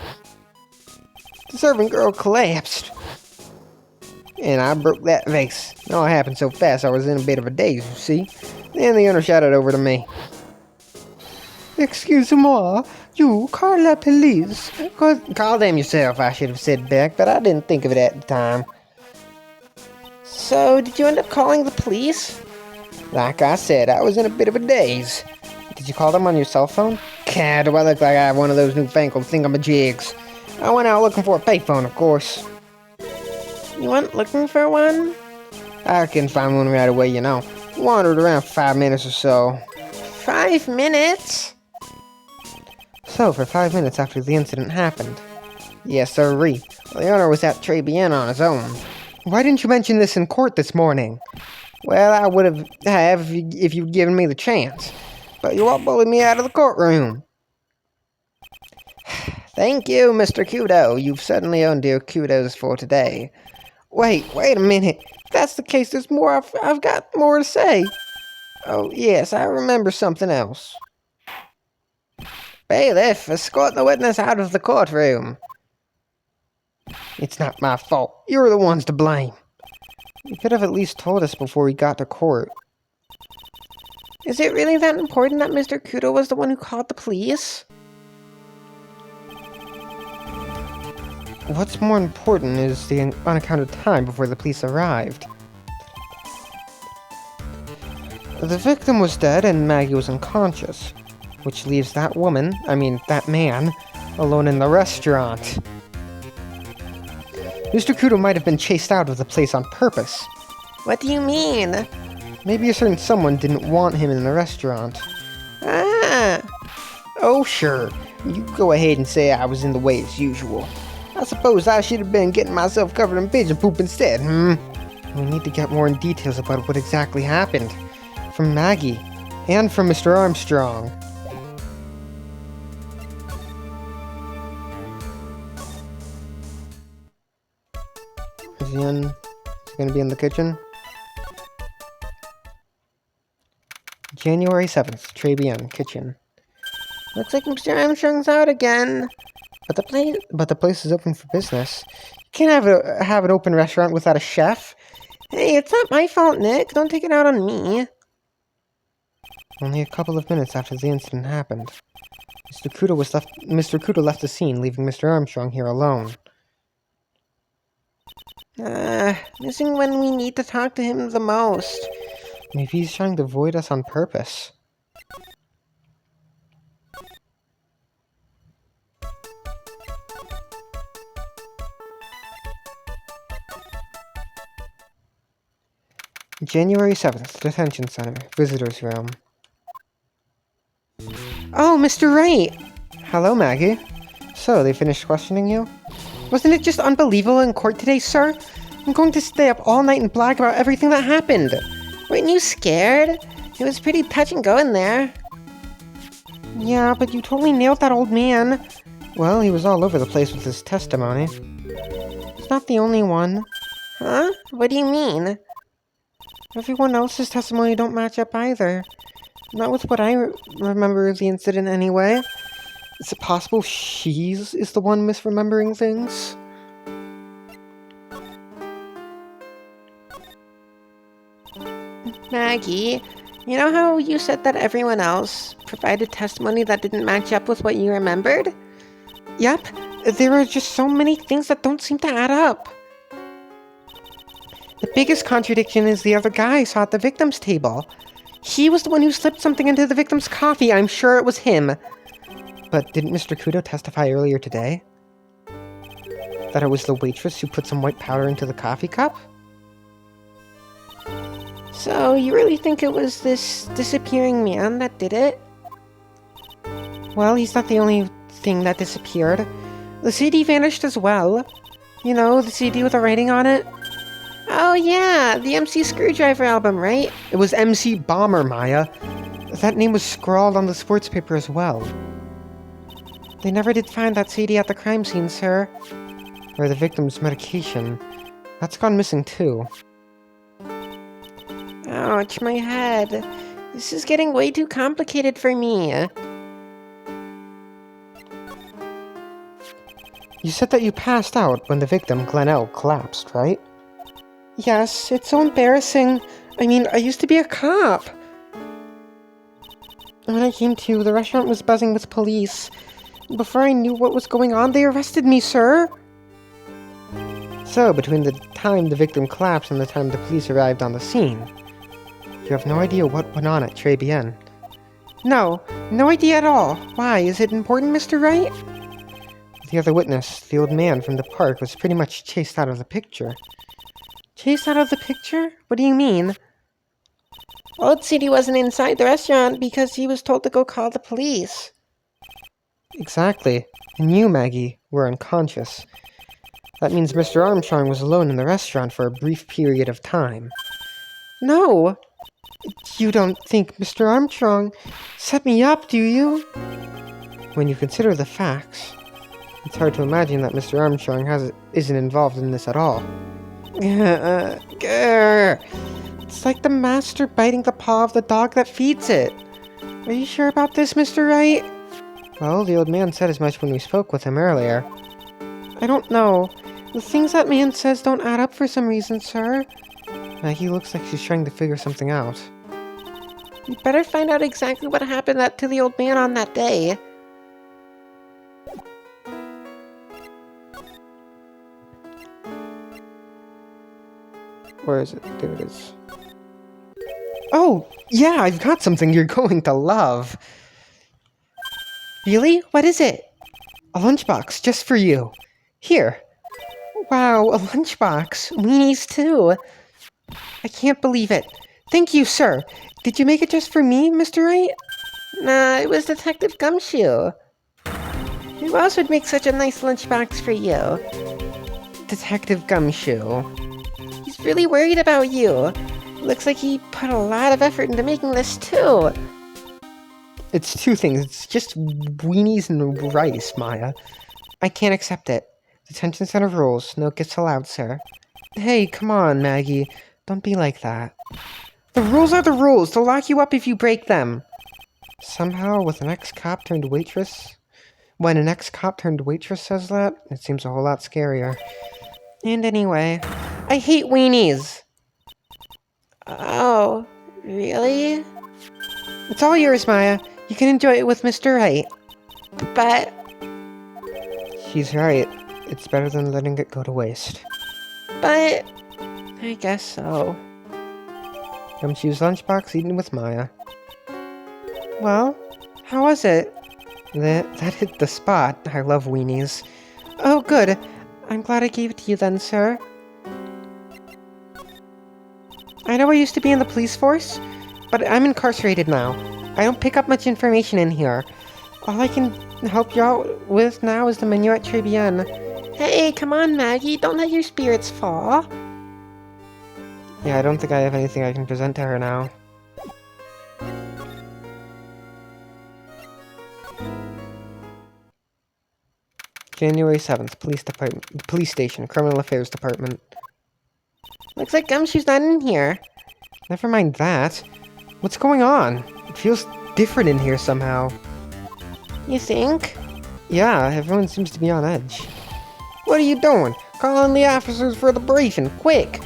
The servant girl collapsed. And I broke that vase. It all happened so fast I was in a bit of a daze, you see. Then the owner shouted over to me. Excuse-moi, you call la police. Call them yourself, I should have said back, but I didn't think of it at the time. So, did you end up calling the police? Like I said, I was in a bit of a daze. Did you call them on your cell phone? God, do I look like I have one of those newfangled thingamajigs? I went out looking for a payphone, of course. You went looking for one? I couldn't find one right away, you know. Wandered around for 5 minutes or so. 5 minutes? So, for 5 minutes after the incident happened. Yes, sirree. The owner was at Tribulations on his own. Why didn't you mention this in court this morning? Well, I would have if you'd given me the chance. But you all bullied me out of the courtroom. Thank you, Mr. Kudo. You've suddenly earned your kudos for today. Wait a minute. If that's the case, there's more. I've got more to say. Oh, yes, I remember something else. Bailiff, escort the witness out of the courtroom. It's not my fault. You're the ones to blame. You could have at least told us before we got to court. Is it really that important that Mr. Kudo was the one who called the police? What's more important is the unaccounted time before the police arrived. The victim was dead and Maggie was unconscious, which leaves that man, alone in the restaurant. Mr. Kudo might have been chased out of the place on purpose. What do you mean? Maybe a certain someone didn't want him in the restaurant. Ah! Oh, sure. You go ahead and say I was in the way as usual. I suppose I should have been getting myself covered in pigeon poop instead, We need to get more in details about what exactly happened. From Maggie. And from Mr. Armstrong. Is he gonna be in the kitchen? January 7th, Tribulations, kitchen. Looks like Mr. Armstrong's out again. But the place is open for business. You can't have an open restaurant without a chef. Hey, it's not my fault, Nick. Don't take it out on me. Only a couple of minutes after the incident happened. Mr. Kudo left the scene, leaving Mr. Armstrong here alone. Missing when we need to talk to him the most. Maybe he's trying to avoid us on purpose. January 7th, Detention Center, Visitor's Room. Oh, Mr. Wright! Hello, Maggie. So, they finished questioning you? Wasn't it just unbelievable in court today, sir? I'm going to stay up all night and brag about everything that happened. Weren't you scared? It was pretty touch and go in there. Yeah, but you totally nailed that old man. Well, he was all over the place with his testimony. He's not the only one. Huh? What do you mean? Everyone else's testimony don't match up either. Not with what I remember of the incident anyway. Is it possible she's is the one misremembering things? Maggie, you know how you said that everyone else provided testimony that didn't match up with what you remembered? Yep, there are just so many things that don't seem to add up. The biggest contradiction is the other guy I saw at the victim's table. He was the one who slipped something into the victim's coffee. I'm sure it was him. But didn't Mr. Kudo testify earlier today that it was the waitress who put some white powder into the coffee cup? So, you really think it was this disappearing man that did it? Well, he's not the only thing that disappeared. The CD vanished as well. You know, the CD with the writing on it? Oh yeah, the MC Screwdriver album, right? It was MC Bomber, Maya. That name was scrawled on the sports paper as well. They never did find that CD at the crime scene, sir. Or the victim's medication. That's gone missing too. Ouch, my head. This is getting way too complicated for me. You said that you passed out when the victim, Glenelle, collapsed, right? Yes, it's so embarrassing. I mean, I used to be a cop. When I came to, the restaurant was buzzing with police. Before I knew what was going on, they arrested me, sir. So, between the time the victim collapsed and the time the police arrived on the scene, you have no idea what went on at Tribulations. No idea at all. Why, is it important, Mr. Wright? The other witness, the old man from the park, was pretty much chased out of the picture. Chased out of the picture? What do you mean? Old CD wasn't inside the restaurant because he was told to go call the police. Exactly. And you, Maggie, were unconscious. That means Mr. Armstrong was alone in the restaurant for a brief period of time. No! You don't think Mr. Armstrong set me up, do you? When you consider the facts, it's hard to imagine that Mr. Armstrong isn't involved in this at all. Grr. It's like the master biting the paw of the dog that feeds it. Are you sure about this, Mr. Wright? Well, the old man said as much when we spoke with him earlier. I don't know. The things that man says don't add up for some reason, sir. Maggie looks like she's trying to figure something out. You better find out exactly what happened to the old man on that day. Where is it? There it is. Oh, yeah, I've got something you're going to love. Really? What is it? A lunchbox, just for you. Here. Wow, a lunchbox. Weenies, too. I can't believe it. Thank you, sir. Did you make it just for me, Mr. Wright? Nah, it was Detective Gumshoe. Who else would make such a nice lunchbox for you? Detective Gumshoe. He's really worried about you. Looks like he put a lot of effort into making this, too. It's two things. It's just weenies and rice, Maya. I can't accept it. Detention center rules. No gifts allowed, sir. Hey, come on, Maggie. Don't be like that. The rules are the rules. They'll lock you up if you break them. Somehow, with an ex-cop turned waitress... When an ex-cop turned waitress says that, it seems a whole lot scarier. And anyway, I hate weenies! Oh, really? It's all yours, Maya. You can enjoy it with Mr. Wright. But... She's right. It's better than letting it go to waste. But... I guess so. Gumshoe's lunchbox eaten with Maya. Well, how was it? That hit the spot. I love weenies. Oh, good. I'm glad I gave it to you then, sir. I know I used to be in the police force, but I'm incarcerated now. I don't pick up much information in here. All I can help you out with now is the menu at Tribulations. Hey, come on, Maggie, don't let your spirits fall. Yeah, I don't think I have anything I can present to her now. January 7th, Police Station, Criminal Affairs Department. Looks like Gumshoe's not in here. Never mind that. What's going on? It feels different in here somehow. You think? Yeah, everyone seems to be on edge. What are you doing? Call in the officers for the briefing, quick!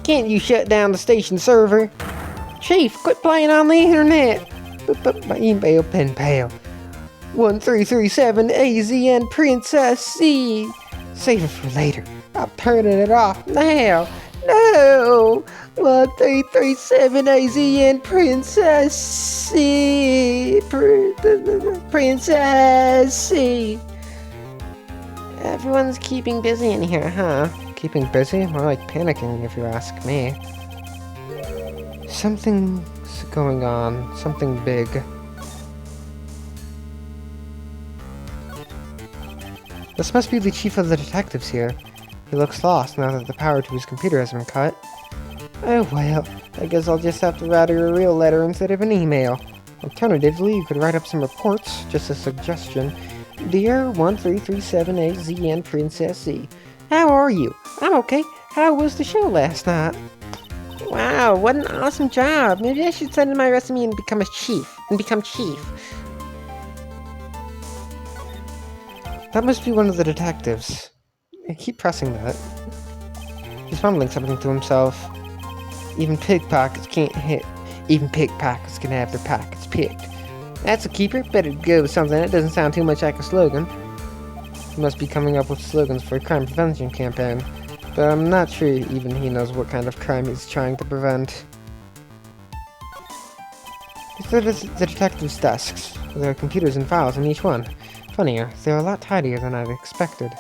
Can't you shut down the station server? Chief, quit playing on the internet! My email pen pal. 1337 AZN Princess C. Save it for later. I'm turning it off now. No! 1337 AZN Princess C. Princess C. Everyone's keeping busy in here, huh? Keeping busy? More like panicking, if you ask me. Something's going on. Something big. This must be the chief of the detectives here. He looks lost now that the power to his computer has been cut. Oh well, I guess I'll just have to write her a real letter instead of an email. Alternatively, you could write up some reports, just a suggestion. Dear 1337AZN Princess C. How are you? I'm okay. How was the show last night? Wow, what an awesome job. Maybe I should send in my resume and become chief. That must be one of the detectives. I keep pressing that. He's mumbling something to himself. Even pickpockets can have their pockets picked. That's a keeper. Better go with something that doesn't sound too much like a slogan. He must be coming up with slogans for a crime prevention campaign, but I'm not sure even he knows what kind of crime he's trying to prevent. These are the detectives' desks. There are computers and files in each one. Funnier, they're a lot tidier than I'd expected.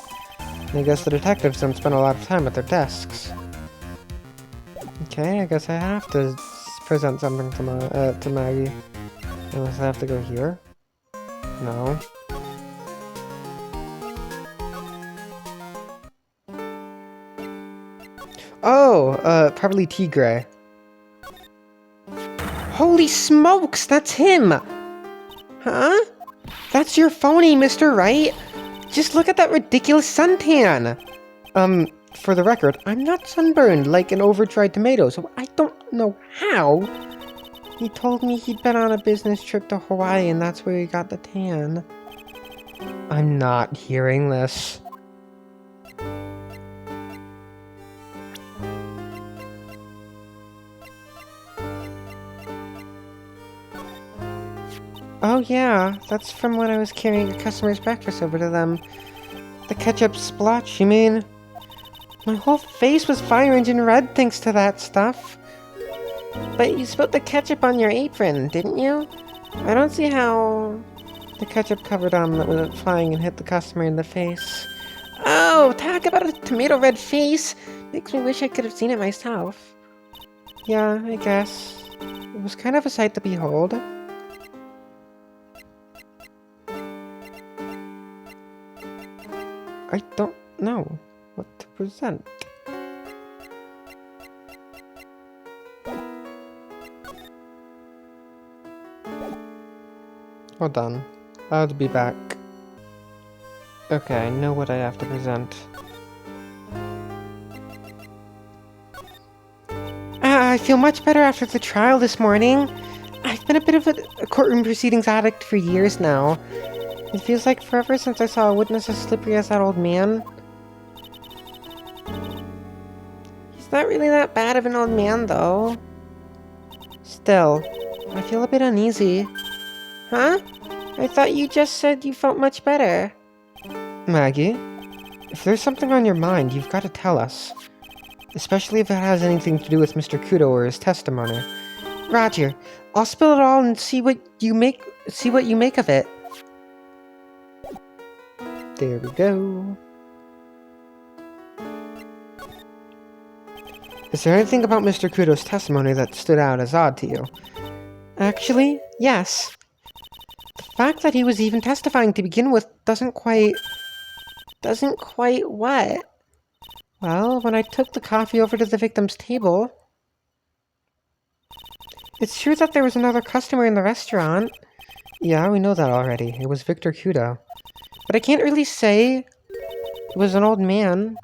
I guess the detectives don't spend a lot of time at their desks. Okay, I guess I have to present something to Maggie. Unless I have to go here? No. Oh, probably Tigray. Holy smokes, that's him! Huh? That's your phony, Mr. Wright! Just look at that ridiculous suntan! For the record, I'm not sunburned like an overtried tomato, so I don't know how. He told me he'd been on a business trip to Hawaii and that's where he got the tan. I'm not hearing this. Oh yeah, that's from when I was carrying a customer's breakfast over to them. The ketchup splotch, you mean? My whole face was fire engine red thanks to that stuff. But you spilled the ketchup on your apron, didn't you? I don't see how... The ketchup covered omelet went flying and hit the customer in the face. Oh, talk about a tomato red face! Makes me wish I could have seen it myself. Yeah, I guess. It was kind of a sight to behold. I don't know what to present. Hold on. I'll be back. Okay, I know what I have to present. I feel much better after the trial this morning. I've been a bit of a courtroom proceedings addict for years now. It feels like forever since I saw a witness as slippery as that old man. He's not really that bad of an old man, though. Still, I feel a bit uneasy. Huh? I thought you just said you felt much better. Maggie, if there's something on your mind, you've got to tell us. Especially if it has anything to do with Mr. Kudo or his testimony. Roger, I'll spill it all and see what you make of it. There we go. Is there anything about Mr. Kudo's testimony that stood out as odd to you? Actually, yes. The fact fact that he was even testifying to begin with doesn't quite what? Well, when I took the coffee over to the victim's table, it's true that there was another customer in the restaurant. Yeah, we know that already. It was Victor Kudo. But I can't really say it was an old man.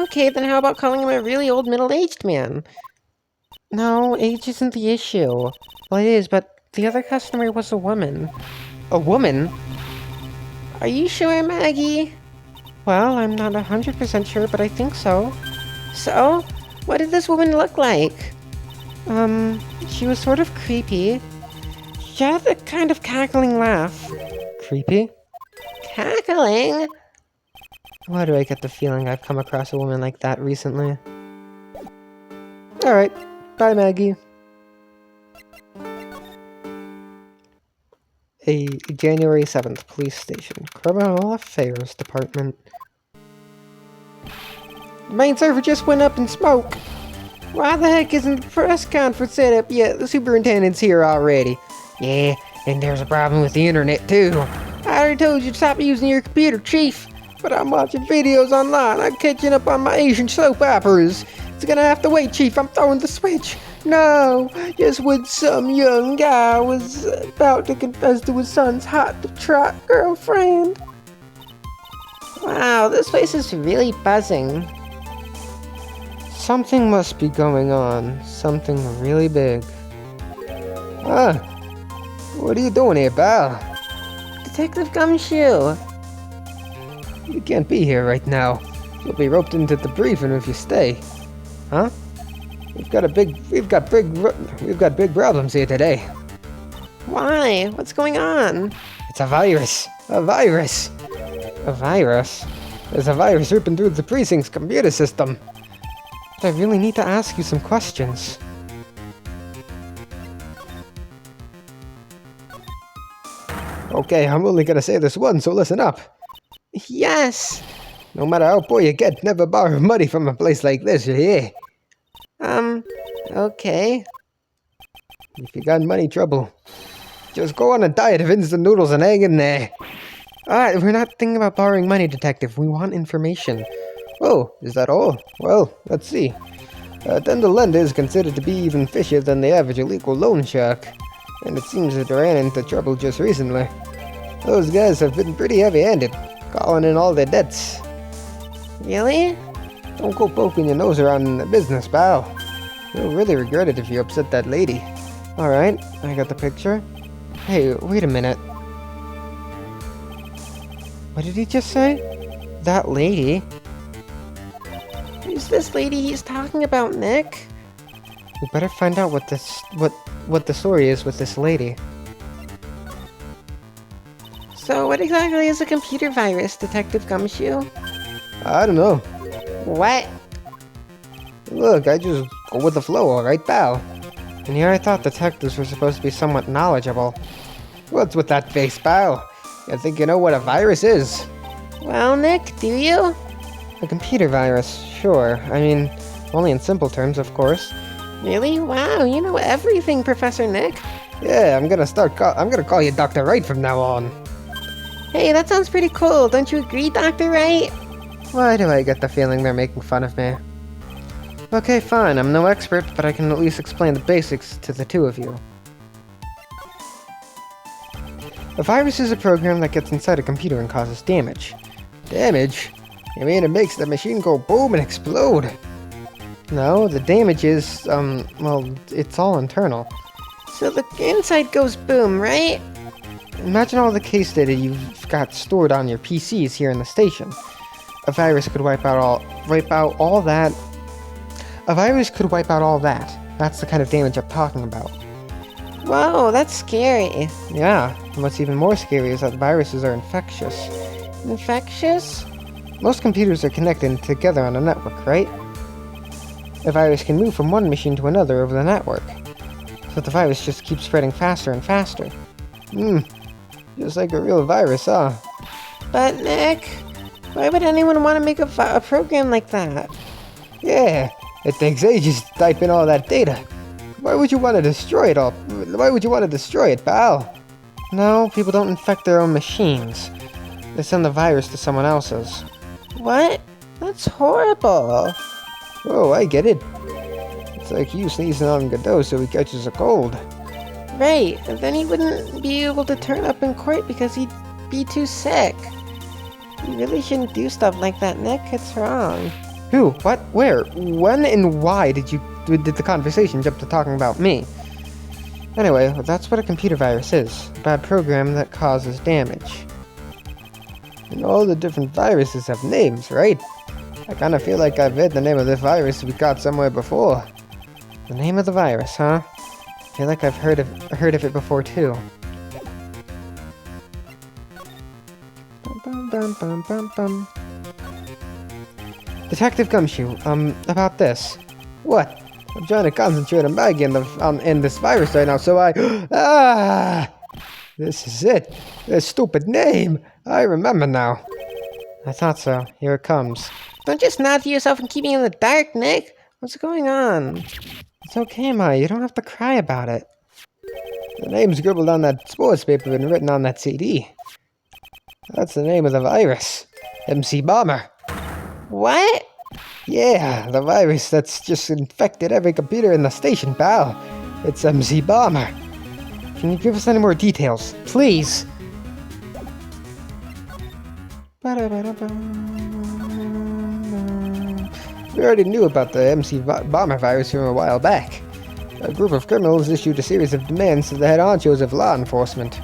Okay, then how about calling him a really old middle-aged man? No, age isn't the issue. Well, it is, but the other customer was a woman. A woman? Are you sure, Maggie? Well, I'm not 100% sure, but I think so. So? What did this woman look like? She was sort of creepy. She had a kind of cackling laugh. Creepy? Cackling? Why do I get the feeling I've come across a woman like that recently? Alright, bye Maggie. A January 7th police station. Criminal Affairs Department. The main server just went up in smoke. Why the heck isn't the press conference set up yet? The superintendent's here already. Yeah, and there's a problem with the internet too. I already told you to stop using your computer, Chief. But I'm watching videos online. I'm catching up on my Asian soap operas. It's gonna have to wait, Chief. I'm throwing the switch. No, just when some young guy was about to confess to his son's hot-to-trot girlfriend. Wow, this place is really buzzing. Something must be going on. Something really big. Ah, what are you doing here, pal? Detective Gumshoe. You can't be here right now. You'll be roped into the briefing if you stay. Huh? We've got big problems here today. Why? What's going on? It's a virus. A virus. A virus? There's a virus ripping through the precinct's computer system. But I really need to ask you some questions. Okay, I'm only gonna say this once, so listen up. Yes. No matter how poor you get, never borrow money from a place like this, you hear? Okay. If you got money trouble, just go on a diet of instant noodles and hang in there. Alright, we're not thinking about borrowing money, Detective. We want information. Oh, is that all? Well, let's see. Then the lender is considered to be even fishier than the average illegal loan shark. And it seems that they ran into trouble just recently. Those guys have been pretty heavy-handed, calling in all their debts. Really? Don't go poking your nose around in the business, pal. You'll really regret it if you upset that lady. Alright, I got the picture. Hey, wait a minute. What did he just say? That lady? Who's this lady he's talking about, Nick? We better find out what the story is with this lady. So what exactly is a computer virus, Detective Gumshoe? I don't know. What? Look, I just go with the flow, alright, pal? And here I thought detectives were supposed to be somewhat knowledgeable. What's with that face, pal? You think you know what a virus is? Well, Nick, do you? A computer virus, sure. I mean, only in simple terms, of course. Really? Wow, you know everything, Professor Nick. Yeah, I'm gonna call you Dr. Wright from now on. Hey, that sounds pretty cool. Don't you agree, Dr. Wright? Why do I get the feeling they're making fun of me? Okay, fine, I'm no expert, but I can at least explain the basics to the two of you. A virus is a program that gets inside a computer and causes damage. Damage? You mean it makes the machine go boom and explode? No, the damage is, well, it's all internal. So the inside goes boom, right? Imagine all the case data you've got stored on your PCs here in the station. A virus could wipe out all that. A virus could wipe out all that. That's the kind of damage I'm talking about. Whoa, that's scary. Yeah, and what's even more scary is that viruses are infectious. Infectious? Most computers are connected together on a network, right? A virus can move from one machine to another over the network. So the virus just keeps spreading faster and faster. Just like a real virus, huh? But Nick, why would anyone want to make a program like that? Yeah, it takes ages to type in all that data. Why would you want to destroy it all? Why would you want to destroy it, pal? No, people don't infect their own machines. They send the virus to someone else's. What? That's horrible. Oh, I get it. It's like you sneezing on Godot so he catches a cold. Right, and then he wouldn't be able to turn up in court because he'd be too sick. You really shouldn't do stuff like that, Nick. It's wrong. Who? What? Where? When and why did the conversation jump to talking about me? Anyway, that's what a computer virus is. A bad program that causes damage. And all the different viruses have names, right? I kinda feel like I've read the name of this virus we got somewhere before. The name of the virus, huh? I feel like I've heard of it before too. Bum, bum, bum, bum, bum. Detective Gumshoe, about this. What? I'm trying to concentrate on Maggie in this virus right now, so this is it. This stupid name. I remember now. I thought so. Here it comes. Don't just nod to yourself and keep me in the dark, Nick. What's going on? It's okay, Maya. You don't have to cry about it. The name's scribbled on that sports paper and written on that CD. That's the name of the virus. MC Bomber. What? Yeah, the virus that's just infected every computer in the station, pal. It's MC Bomber. Can you give us any more details, please? We already knew about the MC Bomber virus from a while back. A group of criminals issued a series of demands to the head honchos of law enforcement.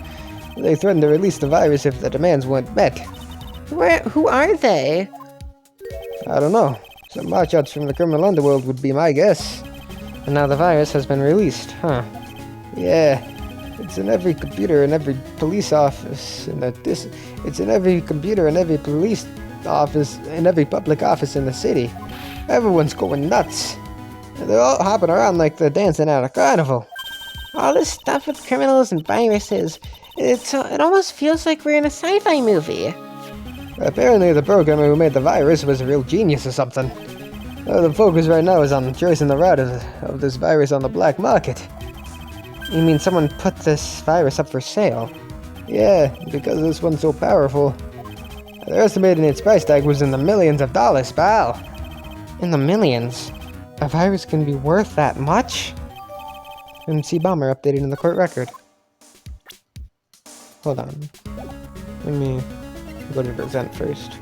They threatened to release the virus if the demands weren't met. Who are they? I don't know. Some hotshots from the criminal underworld would be my guess. And now the virus has been released, huh? Yeah. It's in every computer in every police office. It's in every computer in every police office, in every public office in the city. Everyone's going nuts. And they're all hopping around like they're dancing at a carnival. All this stuff with criminals and viruses. It almost feels like we're in a sci-fi movie. Apparently the programmer who made the virus was a real genius or something. The focus right now is on tracing the route of this virus on the black market. You mean someone put this virus up for sale? Yeah, because this one's so powerful. They're estimating its price tag was in the millions of dollars, pal. In the millions? A virus can be worth that much? MC Bomber updated in the court record. Hold on. Let me go to present first.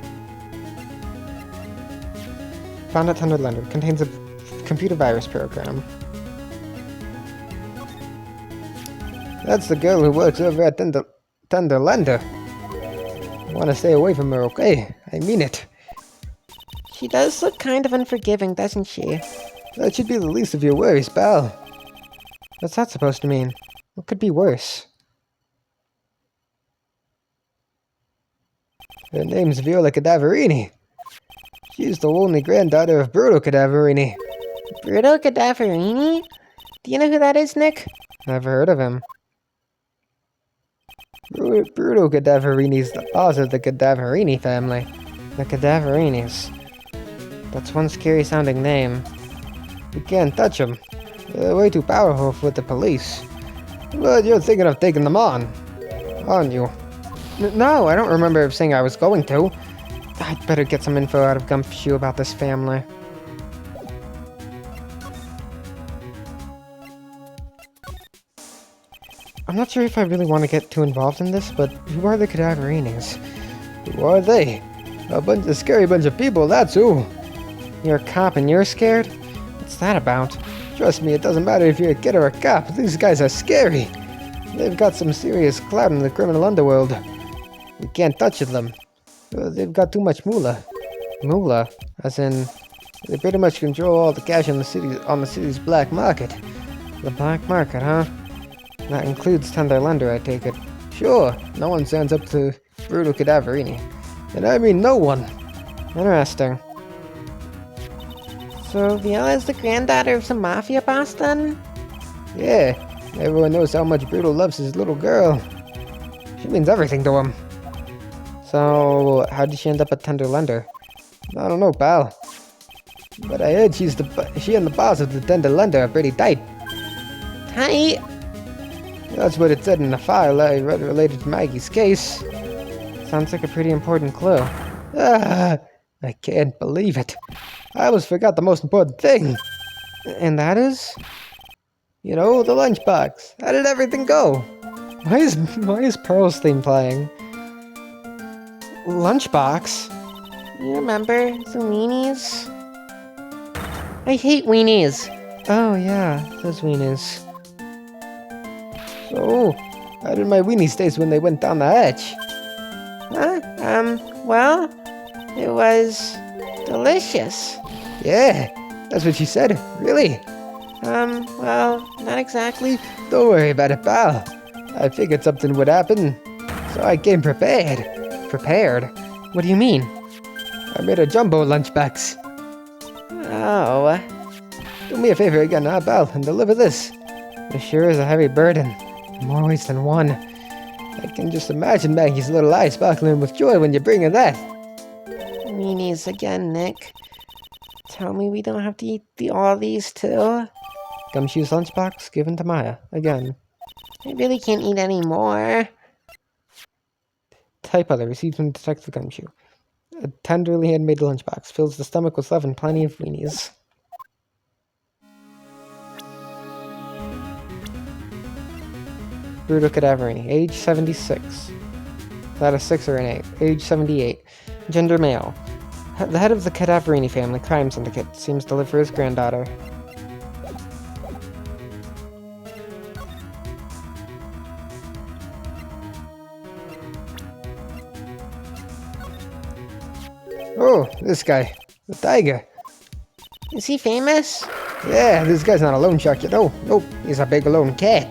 Found at Thunder Lender. Contains a computer virus program. That's the girl who works over at Thunder Lender. I want to stay away from her, okay? I mean it. She does look kind of unforgiving, doesn't she? That should be the least of your worries, pal. What's that supposed to mean? What could be worse? Her name's Viola Cadaverini. She's the only granddaughter of Bruto Cadaverini. Bruto Cadaverini? Do you know who that is, Nick? Never heard of him. Bruto Cadaverini's the boss of the Cadaverini family. The Cadaverinis. That's one scary sounding name. You can't touch them. They're way too powerful for the police. But you're thinking of taking them on, aren't you? No, I don't remember saying I was going to. I'd better get some info out of Gumshoe about this family. I'm not sure if I really want to get too involved in this, but who are the Cadaverinis? Who are they? A scary bunch of people, that's who. You're a cop and you're scared? What's that about? Trust me, it doesn't matter if you're a kid or a cop. These guys are scary. They've got some serious clout in the criminal underworld. We can't touch them. They've got too much moolah. Moolah? As in, they pretty much control all the cash in the city's black market. The black market, huh? That includes Thunder Lender, I take it. Sure, no one stands up to Bruto Cadaverini. And I mean no one. Interesting. So Viola's the granddaughter of some mafia boss, then? Yeah, everyone knows how much Bruto loves his little girl. She means everything to him. So, how did she end up at Thunder Lender? I don't know, pal. But I heard she and the boss of the Thunder Lender are pretty tight. Tight? That's what it said in the file I read related to Maggie's case. Sounds like a pretty important clue. Ah, I can't believe it. I almost forgot the most important thing. And that is? You know, the lunchbox. How did everything go? Why is Pearl's theme playing? Lunchbox? You remember the weenies? I hate weenies. Oh yeah, those weenies. So, how did my weenies taste when they went down the hatch? Huh? Well, it was delicious. Yeah, that's what she said. Really? Well, not exactly. Don't worry about it, pal. I figured something would happen, so I came prepared. Prepared? What do you mean? I made a jumbo lunchbox. Oh, Do me a favor again, pal, and deliver this. it sure is a heavy burden. In more ways than one. I can just imagine Maggie's little eyes sparkling with joy when you bring her that. Weenies again, Nick. Tell me we don't have to eat all these too? Gumshoe's lunchbox given to Maya, again. I really can't eat any more. Type other received from Detective Gumshoe. A tenderly handmade lunchbox fills the stomach with love and plenty of weenies. Bruto Cadaverini, age 76. Is that a 6 or an 8? Age 78. Gender male. The head of the Cadaverini family crime syndicate seems to live for his granddaughter. Oh, this guy. The tiger. Is he famous? Yeah, this guy's not a loan shark, you know. Nope, he's a big lone cat.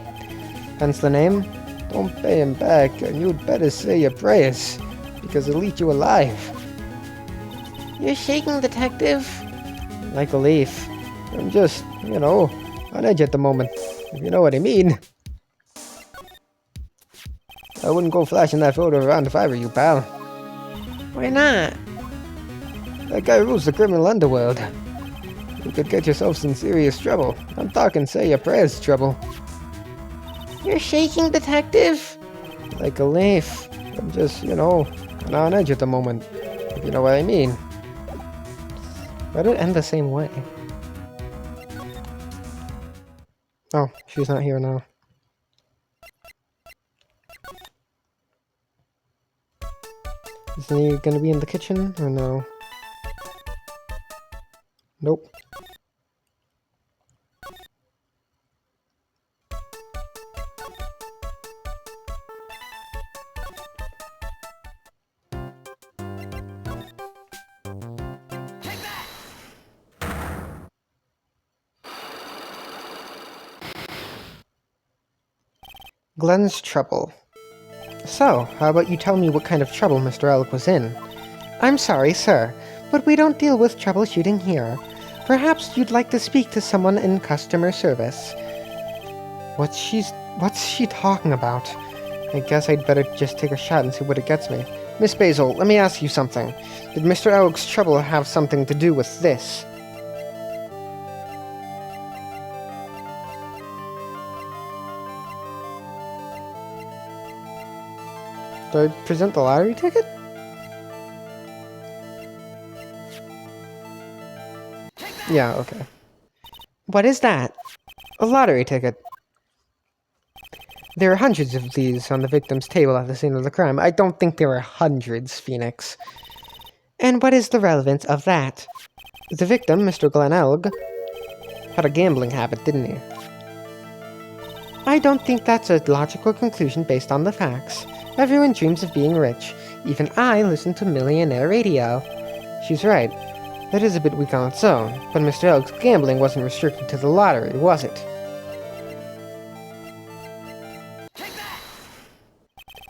Hence the name. Don't pay him back, and you'd better say your prayers, because he'll eat you alive. You're shaking, detective. Like a leaf. I'm just, you know, on edge at the moment, if you know what I mean. I wouldn't go flashing that photo around if I were you, pal. Why not? That guy rules the criminal underworld. You could get yourself in serious trouble. I'm talking say your prayers trouble. You're shaking, detective. Like a leaf. I'm just, you know, on edge at the moment, if you know what I mean. Why did it end the same way? Oh, she's not here now. Is he gonna be in the kitchen or no? Nope. Glenn's trouble. So, how about you tell me what kind of trouble Mr. Alec was in? I'm sorry, sir, but we don't deal with troubleshooting here. Perhaps you'd like to speak to someone in customer service. What's she talking about? I guess I'd better just take a shot and see what it gets me. Miss Basil, let me ask you something. Did Mr. Alec's trouble have something to do with this? Do I present the lottery ticket? Yeah, okay. What is that? A lottery ticket. There are hundreds of these on the victim's table at the scene of the crime. I don't think there are hundreds, Phoenix. And what is the relevance of that? The victim, Mr. Glenn Elg, had a gambling habit, didn't he? I don't think that's a logical conclusion based on the facts. Everyone dreams of being rich. Even I listen to millionaire radio. She's right. That is a bit weak on its own, but Mr. Elg's gambling wasn't restricted to the lottery, was it?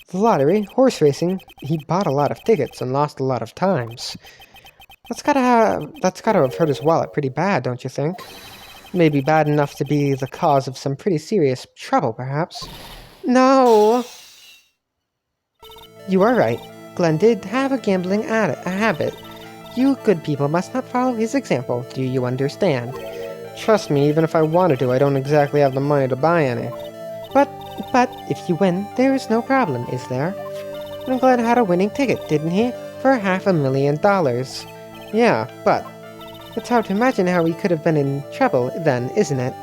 The lottery, horse racing, he bought a lot of tickets and lost a lot of times. That's gotta have hurt his wallet pretty bad, don't you think? Maybe bad enough to be the cause of some pretty serious trouble, perhaps. No! You are right. Glenn did have a gambling habit. You good people must not follow his example, do you understand? Trust me, even if I wanted to, I don't exactly have the money to buy any. But But if you win, there is no problem, is there? And Glenn had a winning ticket, didn't he? For $500,000. Yeah, but it's hard to imagine how he could have been in trouble then, isn't it?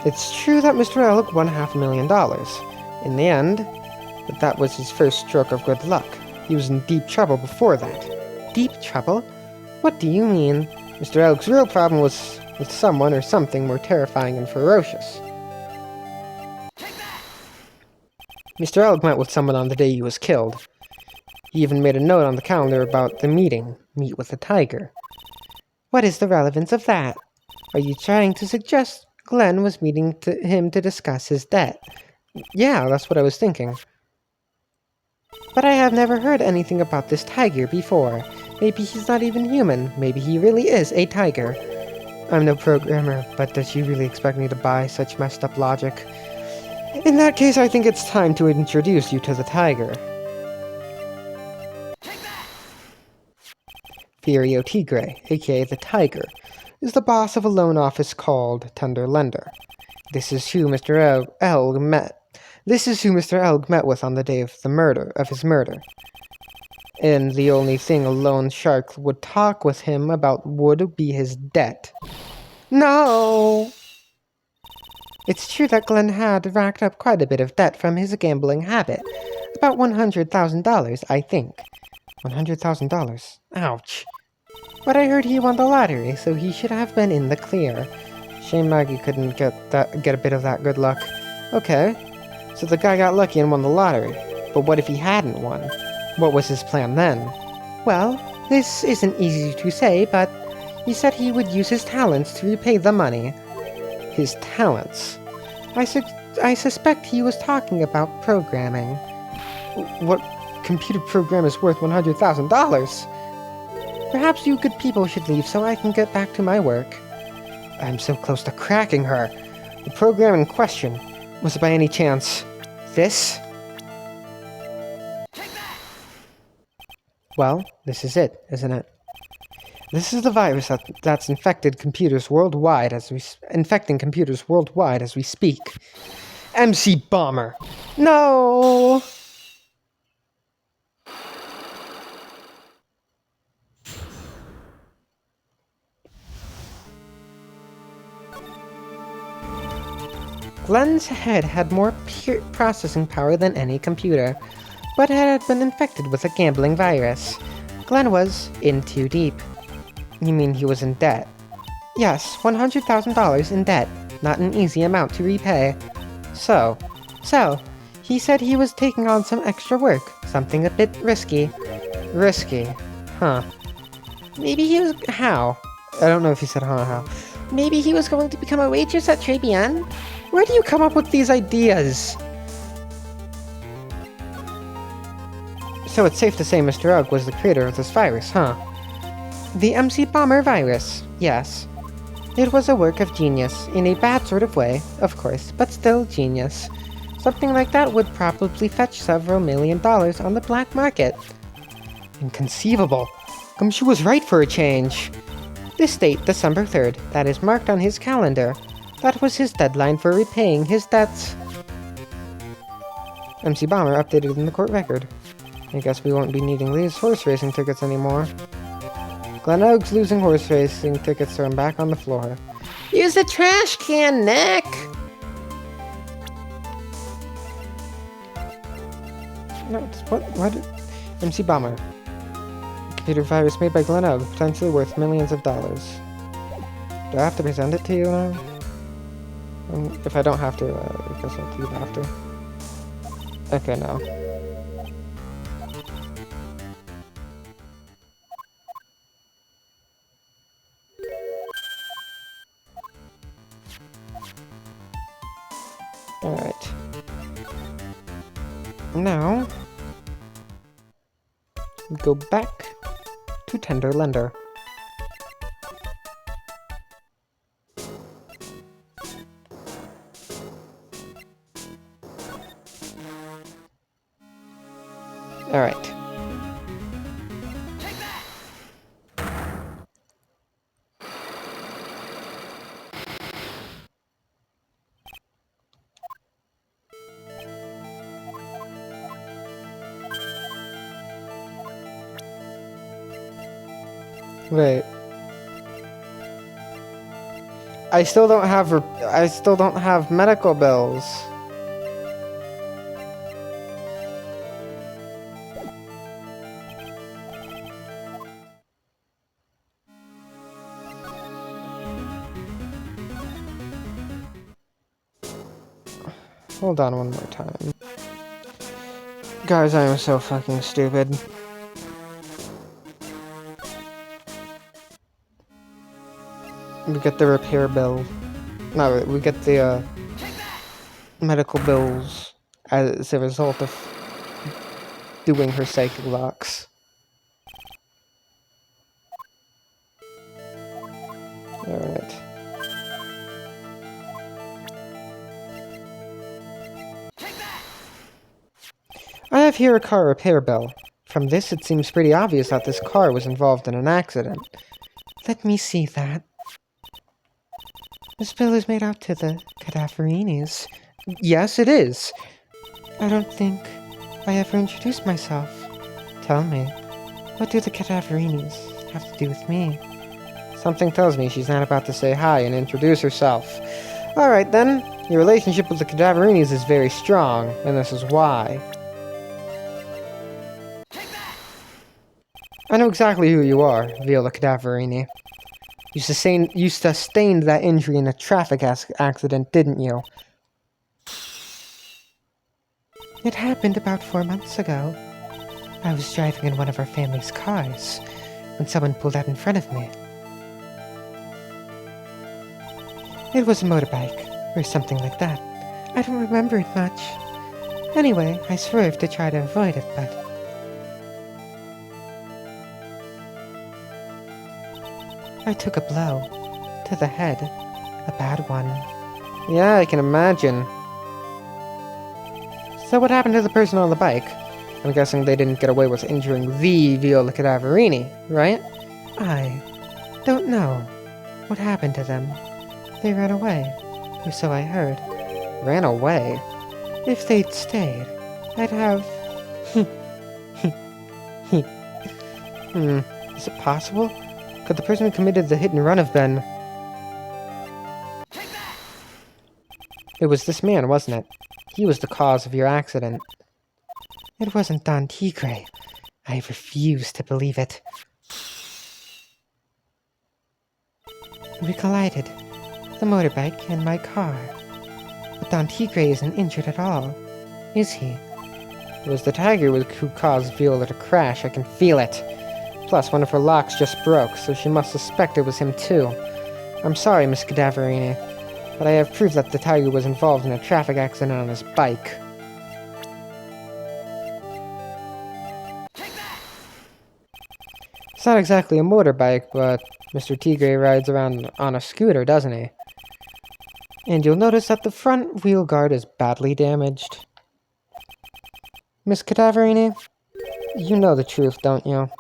It's true that Mr. Elk won $500,000 in the end, but that was his first stroke of good luck. He was in deep trouble before that. Deep trouble? What do you mean? Mr. Elk's real problem was with someone or something more terrifying and ferocious. Mr. Elk met with someone on the day he was killed. He even made a note on the calendar about the meeting, meet with the tiger. What is the relevance of that? Are you trying to suggest Glenn was meeting him to discuss his debt? Yeah, that's what I was thinking. But I have never heard anything about this tiger before. Maybe he's not even human. Maybe he really is a tiger. I'm no programmer, but does you really expect me to buy such messed up logic? In that case, I think it's time to introduce you to the tiger. Furio Tigre, aka the Tiger, is the boss of a loan office called Tender Lender. This is who Mr. Elg met. This is who Mr. Elg met with on the day of his murder. And the only thing a loan shark would talk with him about would be his debt. No! It's true that Glenn had racked up quite a bit of debt from his gambling habit. About $100,000, I think. $100,000? Ouch. But I heard he won the lottery, so he should have been in the clear. Shame Maggie couldn't get a bit of that good luck. Okay, so the guy got lucky and won the lottery. But what if he hadn't won? What was his plan then? Well, this isn't easy to say, but he said he would use his talents to repay the money. His talents? I suspect he was talking about programming. What computer program is worth $100,000? Perhaps you good people should leave so I can get back to my work. I'm so close to cracking her. The program in question, was it by any chance this? Well, this is it, isn't it? This is the virus that's infecting computers worldwide as we speak. MC Bomber. No! Glenn's head had more processing power than any computer, but it had been infected with a gambling virus. Glenn was in too deep. You mean he was in debt? Yes, $100,000 in debt. Not an easy amount to repay. So, he said he was taking on some extra work, something a bit risky. Risky? Huh. Maybe he was... How? I don't know if he said how. Maybe he was going to become a waitress at Tribulations? Where do you come up with these ideas? So it's safe to say Mr. Ugg was the creator of this virus, huh? The MC Bomber virus, yes. It was a work of genius, in a bad sort of way, of course, but still genius. Something like that would probably fetch several $1 million on the black market. Inconceivable. Gumshoe was right for a change. This date, December 3rd, that is marked on his calendar. That was his deadline for repaying his debts. MC Bomber updated in the court record. I guess we won't be needing these horse racing tickets anymore. Glen Oaks losing horse racing tickets thrown back on the floor. Use the trash can, Nick! No, what? MC Bomber. Computer virus made by Glen Oaks, potentially worth millions of dollars. Do I have to present it to you now? If I don't have to, I guess I'll do it after. Okay, no. Alright. Now, go back to Tender Lender. Alright. Wait. I still don't have medical bills. Hold on one more time. Guys, I am so fucking stupid. We get the repair bill. No, we get the medical bills as a result of doing her psychic locks. Alright. I have here a car repair bill. From this, it seems pretty obvious that this car was involved in an accident. Let me see that. This bill is made out to the Cadaverinis. Yes, it is. I don't think I ever introduced myself. Tell me, what do the Cadaverinis have to do with me? Something tells me she's not about to say hi and introduce herself. Alright then, your relationship with the Cadaverinis is very strong, and this is why. I know exactly who you are, Viola Cadaverini. You sustained that injury in a traffic accident, didn't you? It happened about 4 months ago. I was driving in one of our family's cars when someone pulled out in front of me. It was a motorbike, or something like that. I don't remember it much. Anyway, I swerved to try to avoid it, but... I took a blow to the head, a bad one. Yeah, I can imagine. So what happened to the person on the bike? I'm guessing they didn't get away with injuring the Viola Cadaverini, right? I don't know what happened to them. They ran away, or so I heard. Ran away? If they'd stayed, I'd have... Is it possible? Could the person who committed the hit and run have been... It was this man, wasn't it? He was the cause of your accident. It wasn't Don Tigre. I refuse to believe it. We collided. The motorbike and my car. But Don Tigre isn't injured at all, is he? It was the tiger who caused Viola to crash. I can feel it. Plus, one of her locks just broke, so she must suspect it was him too. I'm sorry, Miss Cadaverini, but I have proof that the tiger was involved in a traffic accident on his bike. It's not exactly a motorbike, but Mr. Tigre rides around on a scooter, doesn't he? And you'll notice that the front wheel guard is badly damaged. Miss Cadaverini, you know the truth, don't you?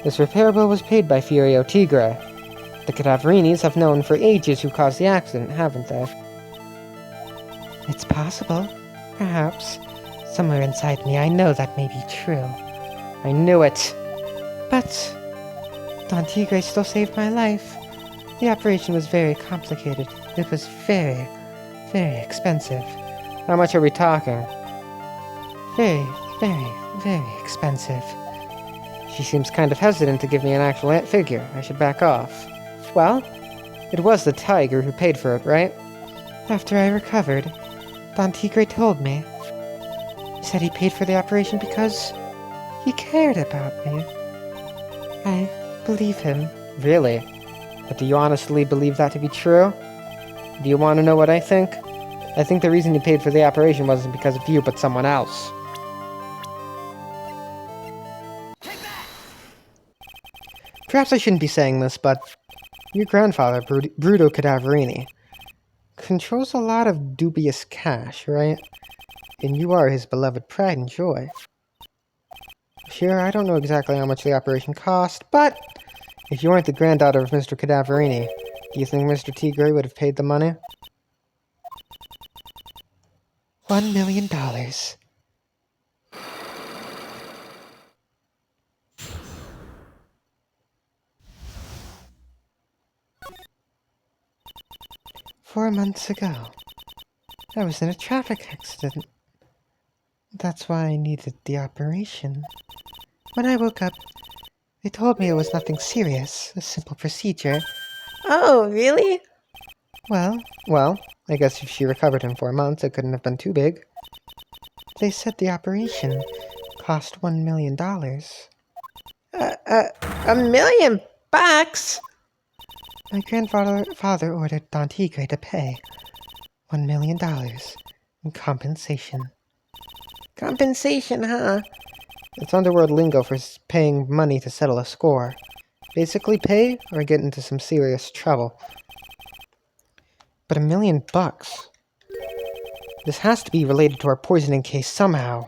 This repair bill was paid by Furio Tigre. The Cadaverinis have known for ages who caused the accident, haven't they? It's possible. Perhaps. Somewhere inside me, I know that may be true. I knew it. But Don Tigre still saved my life. The operation was very complicated. It was very, very expensive. How much are we talking? Very, very, very expensive. She seems kind of hesitant to give me an actual figure. I should back off. Well, it was the tiger who paid for it, right? After I recovered, Don Tigre told me. He said he paid for the operation because he cared about me. I believe him. Really? But do you honestly believe that to be true? Do you want to know what I think? I think the reason he paid for the operation wasn't because of you, but someone else. Perhaps I shouldn't be saying this, but your grandfather, Bruto Cadaverini, controls a lot of dubious cash, right? And you are his beloved pride and joy. Sure, I don't know exactly how much the operation cost, but if you weren't the granddaughter of Mr. Cadaverini, do you think Mr. Tigre would have paid the money? $1 million. 4 months ago. I was in a traffic accident. That's why I needed the operation. When I woke up, they told me it was nothing serious, a simple procedure. Oh, really? Well, I guess if she recovered in 4 months, it couldn't have been too big. They said the operation cost $1 million. $1 million? My grandfather ordered Don Tigre to pay $1 million in compensation. Compensation, huh? It's underworld lingo for paying money to settle a score. Basically pay or get into some serious trouble. But $1 million? This has to be related to our poisoning case somehow.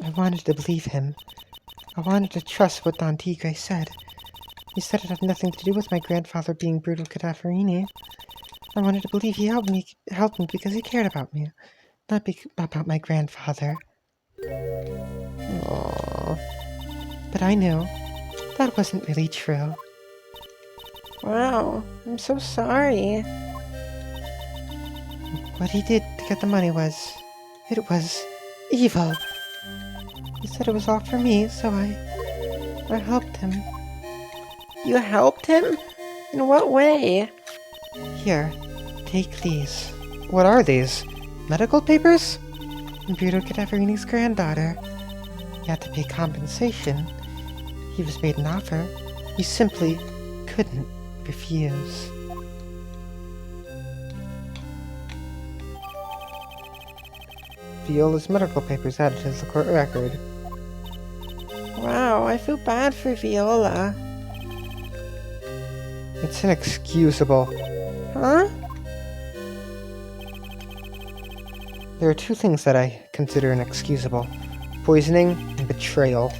I wanted to believe him. I wanted to trust what Don Tigre said. He said it had nothing to do with my grandfather being brutal Cadaverini. I wanted to believe he helped me because he cared about me, not about my grandfather. Aww. But I knew that wasn't really true. Wow, I'm so sorry. What he did to get the money was evil. He said it was all for me, so I helped him. You helped him? In what way? Here, take these. What are these? Medical papers? Bruto Cadaverini's granddaughter. He had to pay compensation. He was made an offer. He simply couldn't refuse. Viola's medical papers added to the court record. Wow, I feel bad for Viola. It's inexcusable. Huh? There are two things that I consider inexcusable. Poisoning and betrayal.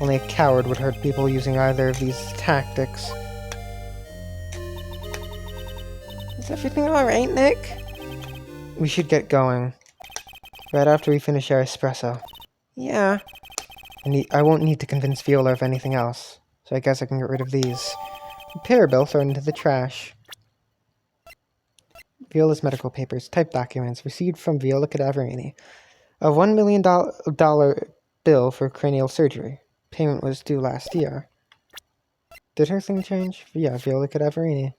Only a coward would hurt people using either of these tactics. Is everything alright, Nick? We should get going. Right after we finish our espresso. Yeah. I won't need to convince Viola of anything else, so I guess I can get rid of these. Repair bill thrown into the trash. Viola's medical papers, typed documents, received from Viola Cadaverini. A $1 million bill for cranial surgery. Payment was due last year. Did her thing change? Yeah, Viola Cadaverini.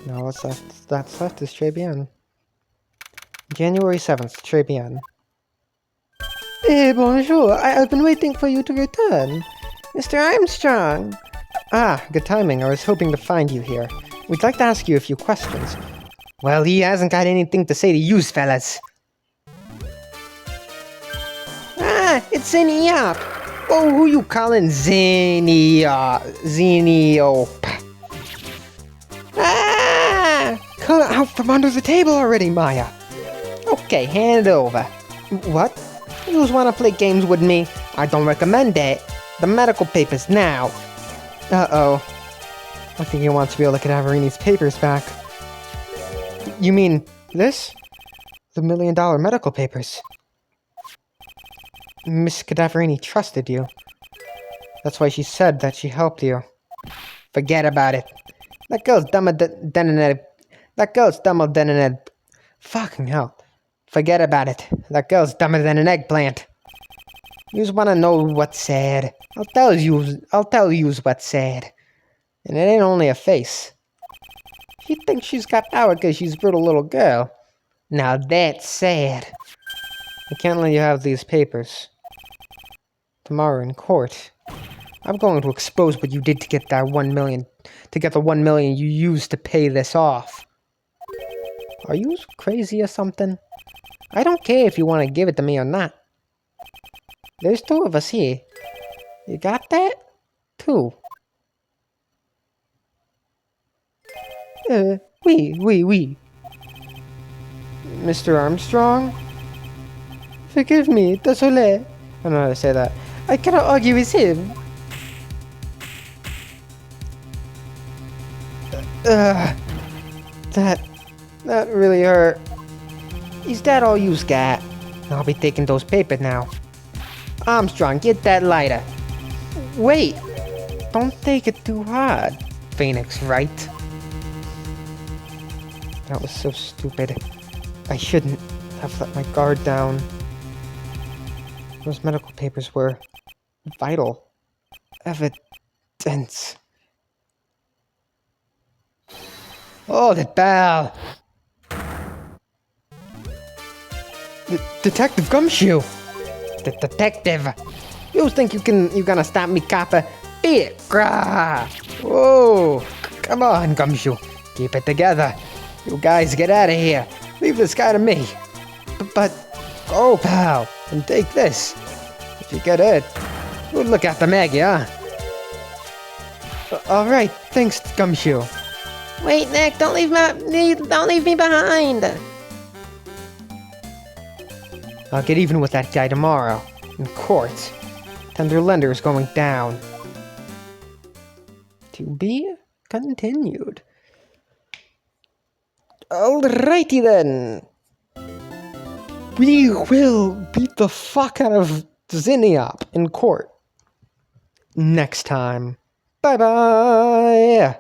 Now what's left? That's left is Tribune. January 7th, Tribune. Eh, bonjour. I've been waiting for you to return. Mr. Armstrong! Ah, good timing. I was hoping to find you here. We'd like to ask you a few questions. Well, he hasn't got anything to say to yous, fellas. Ah, it's Zinny up! Oh, who you calling Zeniope? Ah! Come out from under the table already, Maya. Okay, hand it over. What? You just want to play games with me? I don't recommend that. The medical papers now. Uh-oh. I think he wants to be able to get Cadarini's papers back. You mean this? The $1 million medical papers. Miss Cadaverini trusted you. That's why she said that she helped you. Forget about it. That girl's dumber than an egg. That girl's dumber than an egg. Fucking hell. Forget about it. That girl's dumber than an eggplant. You just wanna know what's sad. I'll tell you what's sad. And it ain't only a face. She thinks she's got power because she's a brutal little girl. Now that's sad. I can't let you have these papers. Tomorrow in court, I'm going to expose what you did to get that 1 million, to get the 1 million you used to pay this off. Are you crazy or something? I don't care if you want to give it to me or not. There's two of us here. You got that? Two. Oui. Mr. Armstrong? Forgive me, désolé. I don't know how to say that. I cannot argue with him. That really hurt. Is that all you's got? I'll be taking those papers now. Armstrong, get that lighter. Wait! Don't take it too hard, Phoenix Wright. That was so stupid. I shouldn't have let my guard down. Those medical papers were vital. Evidence. Hold it, pal! Detective Gumshoe! The detective! You think you're gonna stop me, copper? Beat it! Grah! Whoa! Come on, Gumshoe. Keep it together. You guys get out of here. Leave this guy to me. But go, pal, and take this. If you get hurt, we'll look after Maggie, huh? Alright, thanks, Gumshoe. Wait, Nick, don't leave me behind. I'll get even with that guy tomorrow, in court. Tender Lender is going down. To be continued. Alrighty then. We will beat the fuck out of Zinniop in court. Next time. Bye-bye.